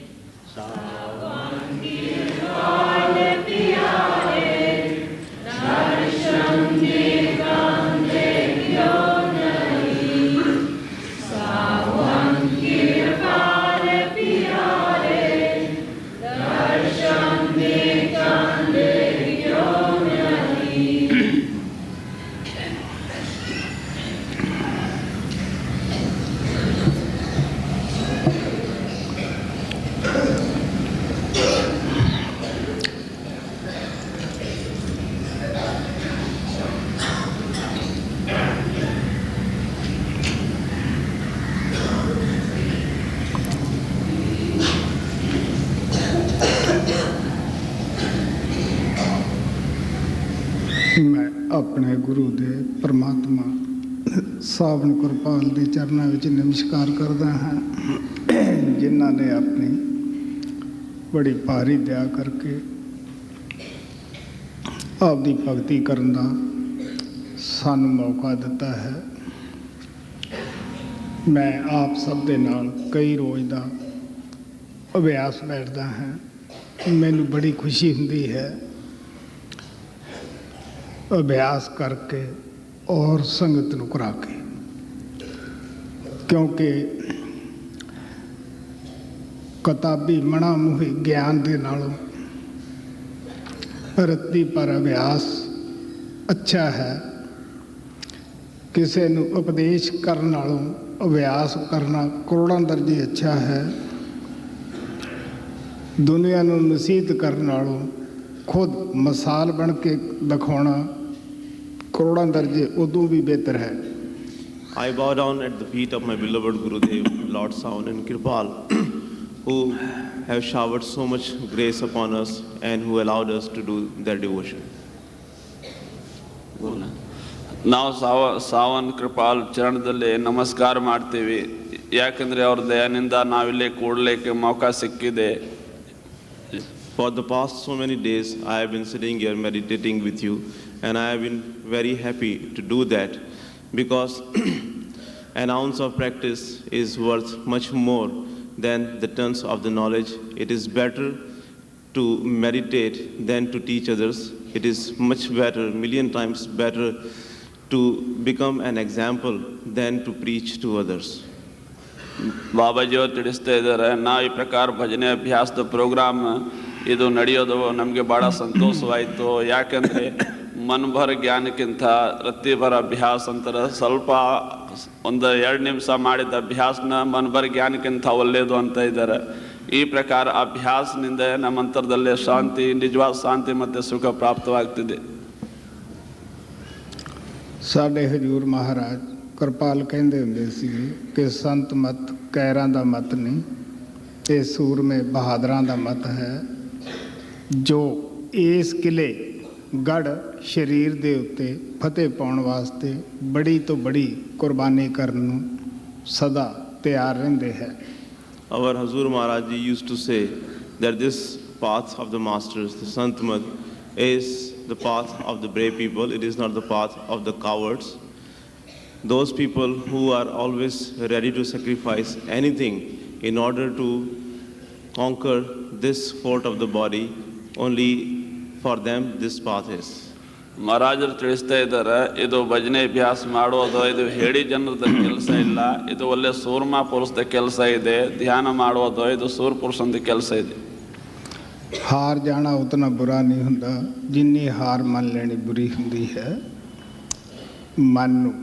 मैं अपने गुरु दे परमात्मा सावन कृपाल ਦੇ ਚਰਨਾਂ ਵਿੱਚ ਨਮਸਕਾਰ ਕਰਦਾ ਹਾਂ, ਜਿਨ੍ਹਾਂ ਨੇ ਆਪਣੀ ਬੜੀ ਭਾਰੀ ਦਇਆ ਕਰਕੇ ਆਪਦੀ ਭਗਤੀ ਕਰਨ ਦਾ ਸਾਨੂੰ ਮੌਕਾ ਦਿੱਤਾ ਹੈ। ਮੈਂ ਆਪ ਸਭ ਦੇ ਨਾਲ ਕਈ ਰੋਜ਼ ਦਾ ਅਭਿਆਸ ਬੈਠਦਾ ਹਾਂ। ਮੈਨੂੰ ਬੜੀ ਖੁਸ਼ੀ ਹੁੰਦੀ ਹੈ ਅਭਿਆਸ ਕਰਕੇ ਔਰ ਸੰਗਤ ਨੂੰ ਕਰਾ ਕੇ, ਕਿਉਂਕਿ ਕਿਤਾਬੀ ਮਣਾ ਮੂਹੀ ਗਿਆਨ ਦੇ ਨਾਲੋਂ ਰਤੀ ਪਰ ਅਭਿਆਸ ਅੱਛਾ ਹੈ। ਕਿਸੇ ਨੂੰ ਉਪਦੇਸ਼ ਕਰਨ ਨਾਲੋਂ ਅਭਿਆਸ ਕਰਨਾ ਕਰੋੜਾਂ ਦਰਜੇ ਅੱਛਾ ਹੈ। ਦੁਨੀਆ ਨੂੰ ਨਸੀਹਤ ਕਰਨ ਨਾਲੋਂ ਖੁਦ ਮਿਸਾਲ ਬਣ ਕੇ ਦਿਖਾਉਣਾ ਕਰੋੜਾਂ ਦਰਜੇ ਉਦੋਂ ਵੀ ਬਿਹਤਰ ਹੈ। I bow down at the feet of my beloved Gurudev, Lord Savan and Kirpal, who have showered so much grace upon us and who allowed us to do their devotion. ನಾವು ಸಾವನ್ ಕೃಪಾಲ್ ಚರಣದಲ್ಲಿ ನಮಸ್ಕಾರ ಮಾಡ್ತೀವಿ, ಯಾಕಂದರೆ ಅವ್ರ ದಯಾನಿಂದ ನಾವಿಲ್ಲಿ ಕೂಡಲಿಕ್ಕೆ ಮೌಕ ಸಿಕ್ಕಿದೆ. For the past so many days I have been sitting here meditating with you, and I have been very happy to do that, because an ounce of practice is worth much more than the tons of the knowledge. It is better to meditate than to teach others. It is much better, million times better, to become an example than to preach to others. ಬಾಬಾಜಿಯವರು ತಿಳಿಸ್ತಾ ಇದ್ದಾರೆ, ನಾವು ಈ ಪ್ರಕಾರ ಭಜನೆ ಅಭ್ಯಾಸದ program ಇದು ನಡೆಯೋದು ನಮಗೆ ಭಾಳ ಸಂತೋಷವಾಯಿತು. ಯಾಕಂದರೆ ಮನಭರ ಜ್ಞಾನಕ್ಕಿಂತ ರತ್ತಿಭರ ಅಭ್ಯಾಸ ಅಂತಾರೆ. ಸ್ವಲ್ಪ ಒಂದು 2 ನಿಮಿಷ ಮಾಡಿದ ಅಭ್ಯಾಸನ ಮನಭರ ಜ್ಞಾನಕ್ಕಿಂತ ಒಳ್ಳೆಯದು ಅಂತ ಇದ್ದಾರೆ. ಈ ಪ್ರಕಾರ ಅಭ್ಯಾಸದಿಂದ ನಮ್ಮ ಅಂತರದಲ್ಲೇ ಶಾಂತಿ, ನಿಜವಾದ ಶಾಂತಿ ಮತ್ತು ಸುಖ ಪ್ರಾಪ್ತವಾಗ್ತಿದೆ. ਸਾਡੇ ਹਜੂਰ ਮਹਾਰਾਜ ਕਿਰਪਾਲ ਕਹਿੰਦੇ ਹੁੰਦੇ ਸੀ ਕਿ ਸੰਤ ਮਤ ਕੈਰਾਂ ਦਾ ਮਤ ਨਹੀਂ, ਇਹ ਸੂਰਮੇ ਬਹਾਦਰਾਂ ਦਾ ਮਤ ਹੈ ਜੋ ਇਸ ਕਿਲੇ ਗੜ ਸਰੀਰ ਦੇ ਉੱਤੇ ਫਤਿਹ ਪਾਉਣ ਵਾਸਤੇ ਬੜੀ ਤੋਂ ਬੜੀ ਕੁਰਬਾਨੀ ਕਰਨ ਨੂੰ ਸਦਾ ਤਿਆਰ ਰਹਿੰਦੇ ਹੈ. Our Hazur Maharaj ji used to say that this path of the masters, the Sant Mat, is the path of the brave people. It is not the path of the cowards. Those people who are always ready to sacrifice anything in order to conquer this fort of the body, only for them this path is. ಮಹಾರಾಜರು ತಿಳಿಸ್ತಾ ಇದ್ದಾರೆ, ಇದು ಭಜನೆ ಅಭ್ಯಾಸ ಮಾಡೋದು ಇದು ಹೇಳಿ ಜನರದ ಕೆಲಸ ಇಲ್ಲ, ಇದು ಒಳ್ಳೆ ಸೂರ್ಮ ಪುರುಷದ ಕೆಲಸ ಇದೆ. ಧ್ಯಾನ ಮಾಡೋದು ಇದು ಸೂರ್ಯ ಪುರುಷದ ಕೆಲಸ ಇದೆ. ਹਾਰ ਜਾਣਾ ਉਤਨਾ ਬੁਰਾ ਨਹੀਂ ਹੁੰਦਾ ਜਿੰਨੀ ਹਾਰ ਮੰਨ ਲੈਣੀ ਬੁਰੀ ਹੁੰਦੀ ਹੈ. ਮਨ ਨੂੰ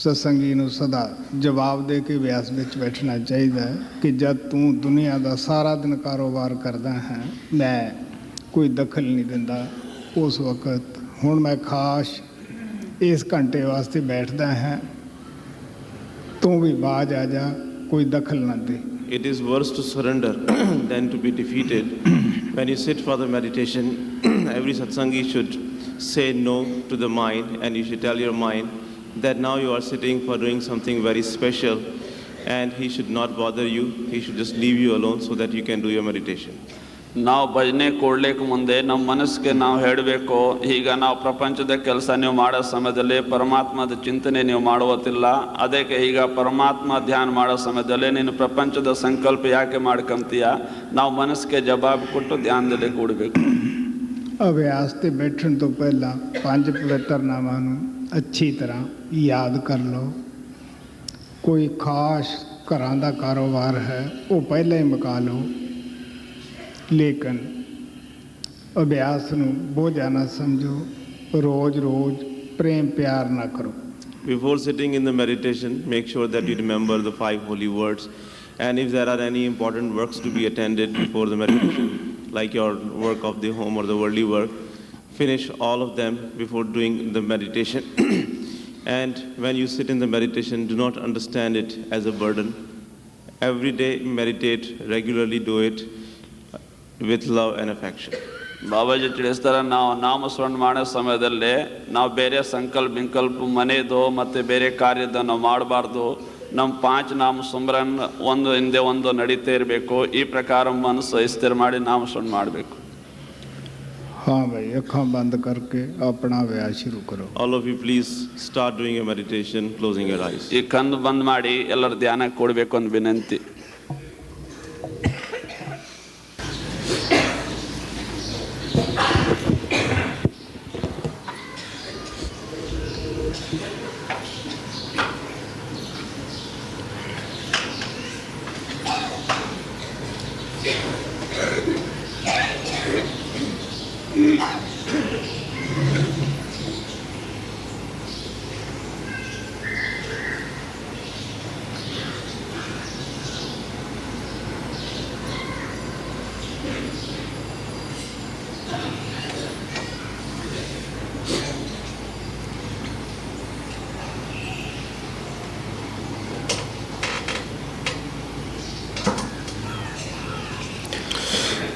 ਸਤਸੰਗੀ ਨੂੰ ਸਦਾ ਜਵਾਬ ਦੇ ਕੇ ਅਭਿਆਸ ਵਿੱਚ ਬੈਠਣਾ ਚਾਹੀਦਾ ਹੈ ਕਿ ਜਦ ਤੂੰ ਦੁਨੀਆ ਦਾ ਸਾਰਾ ਦਿਨ ਕਾਰੋਬਾਰ ਕਰਦਾ ਹੈ, ਮੈਂ ਕੋਈ ਦਖਲ ਨਹੀਂ ਦਿੰਦਾ, ਉਸ ਵਕਤ ਹੁਣ ਮੈਂ ਖਾਸ ਇਸ ਘੰਟੇ ਵਾਸਤੇ ਬੈਠਦਾ ਹਾਂ, ਤੂੰ ਵੀ ਬਾਜ ਆ ਜਾ, ਕੋਈ ਦਖਲ ਨਾ ਦੇ. It is worse to surrender than to be defeated. When you sit for the meditation, every satsangi should say no to the mind, and you should tell your mind that now you are sitting for doing something very special, and he should not bother you. He should just leave you alone so that you can do your meditation. ನಾವು ಭಜನೆ ಕೊಡ್ಲಿಕ್ಕೆ ಮುಂದೆ ನಮ್ಮ ಮನಸ್ಸಿಗೆ ನಾವು ಹೇಳಬೇಕು, ಈಗ ನಾವು ಪ್ರಪಂಚದ ಕೆಲಸ ನೀವು ಮಾಡೋ ಸಮಯದಲ್ಲಿ ಪರಮಾತ್ಮದ ಚಿಂತನೆ ನೀವು ಮಾಡುವುದಿಲ್ಲ, ಅದಕ್ಕೆ ಈಗ ಪರಮಾತ್ಮ ಧ್ಯಾನ ಮಾಡೋ ಸಮಯದಲ್ಲಿ ನೀನು ಪ್ರಪಂಚದ ಸಂಕಲ್ಪ ಯಾಕೆ ಮಾಡ್ಕೊಂತೀಯ. ನಾವು ಮನಸ್ಸಿಗೆ ಜವಾಬು ಕೊಟ್ಟು ಧ್ಯಾನದಲ್ಲಿ ಕೂಡಬೇಕು. ਅਭਿਆਸ ਤੇ ਬੈਠਣ ਤੋਂ ਪਹਿਲਾਂ 5 ਪਵਿੱਤਰ ਨਾਮਾਂ ਨੂੰ ਅੱਛੀ ਤਰ੍ਹਾਂ ਯਾਦ ਕਰ ਲਓ. ਕੋਈ ਖਾਸ ਘਰਾਂ ਦਾ ਕਾਰੋਬਾਰ ਹੈ ਉਹ ਪਹਿਲਾਂ ਹੀ ਮੁਕਾ ਲਓ, ਲੇਕਿਨ ਅਭਿਆਸ ਨੂੰ ਬੋਝਾ ਨਾ ਸਮਝੋ, ਰੋਜ਼ ਪ੍ਰੇਮ ਪਿਆਰ ਨਾ ਕਰੋ. Before sitting in the meditation, make sure that you remember the 5 holy words, and if there are any important works to be attended before the meditation, like your work of the home or the worldly work, finish all of them before doing the meditation. And when you sit in the meditation, do not understand it as a burden. Every day meditate, regularly do it with love and affection. Babaji ತಿಳಿಸ್ತಾರೆ, ನಾವು ನಾಮಸ್ಮರಣ ಮಾಡೋ ಸಮಯದಲ್ಲಿ ನಾವು ಬೇರೆ ಸಂಕಲ್ಪ ಮನೆದು ಮತ್ತು ಬೇರೆ ಕಾರ್ಯದ ನಾವು ಮಾಡಬಾರ್ದು. ನಮ್ಮ 5 ನಾಮ ಸ್ಮರಣ ಒಂದು ಹಿಂದೆ ಒಂದು ನಡೀತಾ ಇರಬೇಕು. ಈ ಪ್ರಕಾರ ಮನಸ್ಸು ಸ್ಥಿರ ಮಾಡಿ ನಾಮಸ್ಮರಣ ಮಾಡಬೇಕು. हाँ भाई, अखां बंद करके अपना अभ्यास शुरू करो. All of you please start doing your meditation, closing your eyes. ಈ ಕಣ್ಣು ಬಂದ್ ಮಾಡಿ ಎಲ್ಲರ ಧ್ಯಾನ ಕೊಡಬೇಕು ಅಂತ ವಿನಂತಿ.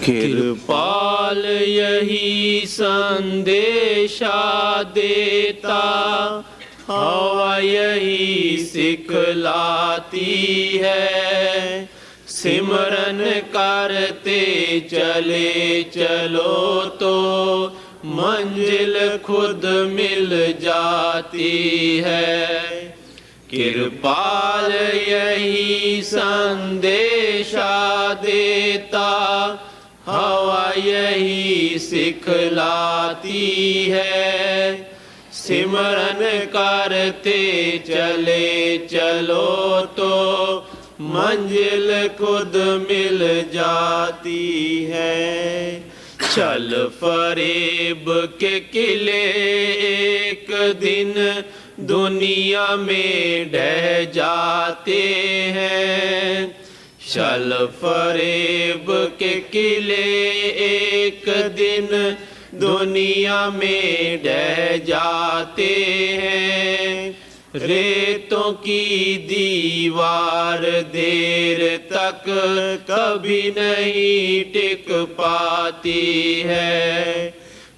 कृपाल यही संदेशा देता, हवा यही सिखलाती है। सिमरन करते चले चलो तो मंजिल खुद मिल जाती है। कृपाल यही संदेशा देता, हवा यही सिखलाती है। सिमरन करते चले चलो तो मंजिल खुद मिल जाती है। चल फरेब के किले एक दिन दुनिया में ढह जाते हैं। चल फरेब के किले एक दिन दुनिया में ढह जाते हैं। रेतों की दीवार देर तक कभी नहीं टिक पाती है।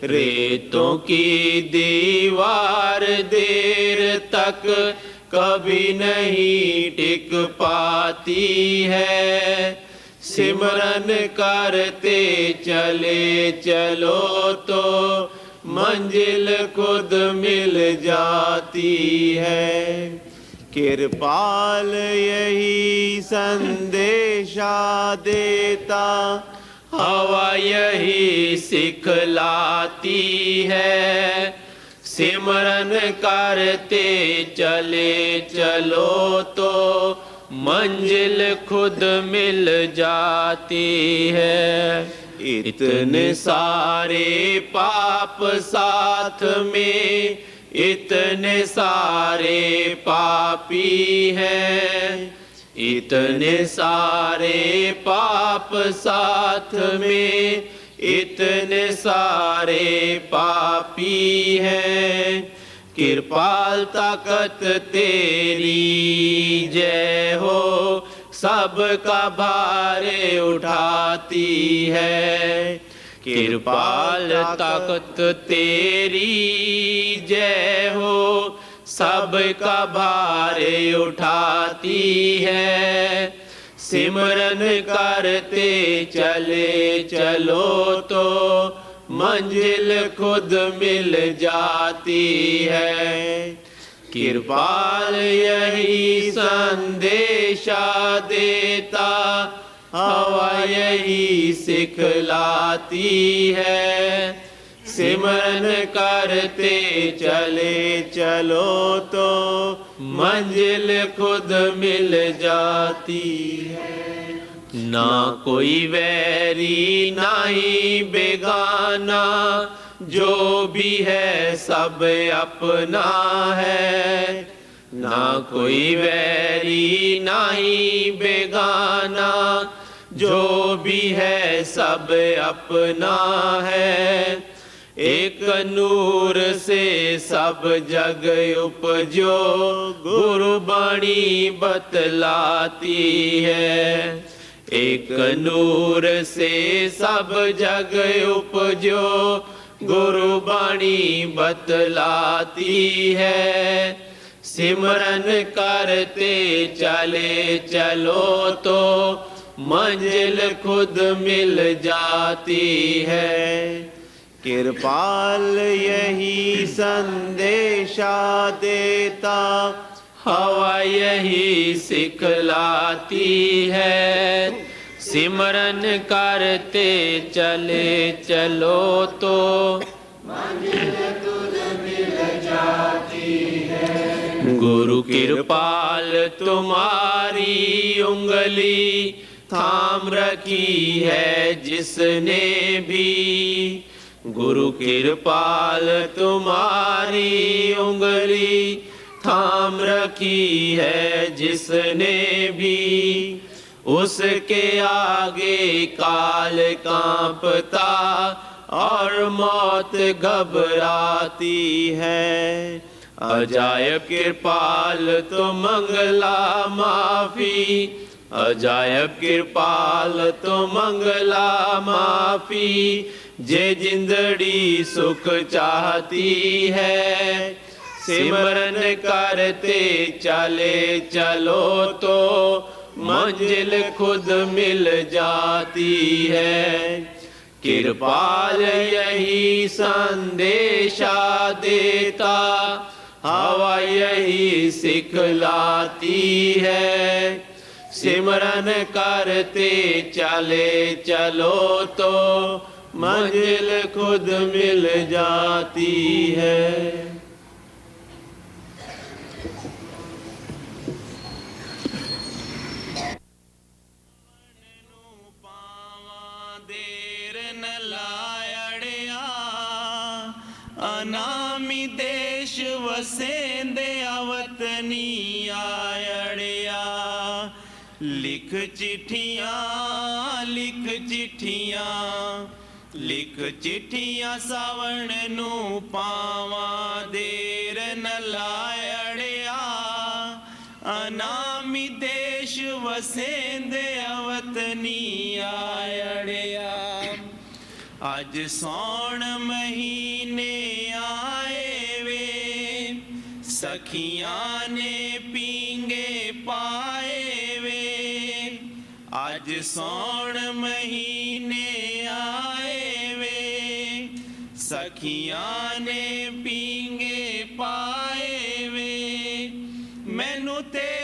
रेतों की दीवार देर तक कभी नहीं टिक पाती है। सिमरन करते चले चलो तो मंजिल खुद मिल जाती है। कृपाल यही संदेशा देता, हवा यही सिखलाती है। सिमरन करते चले चलो तो मंजिल खुद मिल जाती है। इतने सारे पाप साथ में, इतने सारे पापी हैं। इतने सारे पाप साथ में, इतने सारे पापी हैं। कृपाल ताकत तेरी जय हो, सबका भार उठाती है। कृपाल ताकत तेरी जय हो, सबका भार उठाती है। सिमरन करते चले चलो तो मंजिल खुद मिल जाती है। कृपाल यही संदेशा देता, हवा यही सिखलाती है। सिमरन करते चले चलो तो मंजिल खुद मिल जाती है। ना कोई वैरी ना ही बेगाना, जो भी है सब अपना है। ना कोई वैरी ना ही बेगाना, जो भी है सब अपना है। एक नूर से सब जग उपजो, गुरुबाणी बतलाती है। एक नूर से सब जग उपजो, गुरुबाणी बतलाती है। सिमरन करते चले चलो तो मंजिल खुद मिल जाती है। कृपाल यही संदेशा देता, हवा यही सिखलाती है। सिमरन करते चले चलो तो मंजिल खुद मिल जाती है। गुरु कृपाल तुम्हारी उंगली थाम रखी है जिसने भी। गुरु कृपाल तुम्हारी उंगली थाम रखी है जिसने भी। उसके आगे काल कांपता और मौत घबराती है। अजायब कृपाल तो मंगला माफी, अजायब कृपाल तो मंगला माफी। जे जिंदड़ी सुख चाहती है, सिमरन करते चले चलो तो मंजिल खुद मिल जाती है। कृपाल यही संदेशा देता, हवा यही सिखलाती है। सिमरन करते चले चलो तो मंजिल खुद मिल जाती है। अनामी देश वसेंदे अवतनी आयड़िया। लिख चिट्ठियाँ लिख चिट्ठियाँ लिख चिट्ठियाँ सावण नू पावा देर न लाए अड़िया अनामी देश वसेंदे अवतनी आए अड़िया अज सौण महीने आए वे सखियाँ ने पींगे पाए वे अज सौण महीने आए वे सखियाँ ने पींगे पाए वे मैनू ते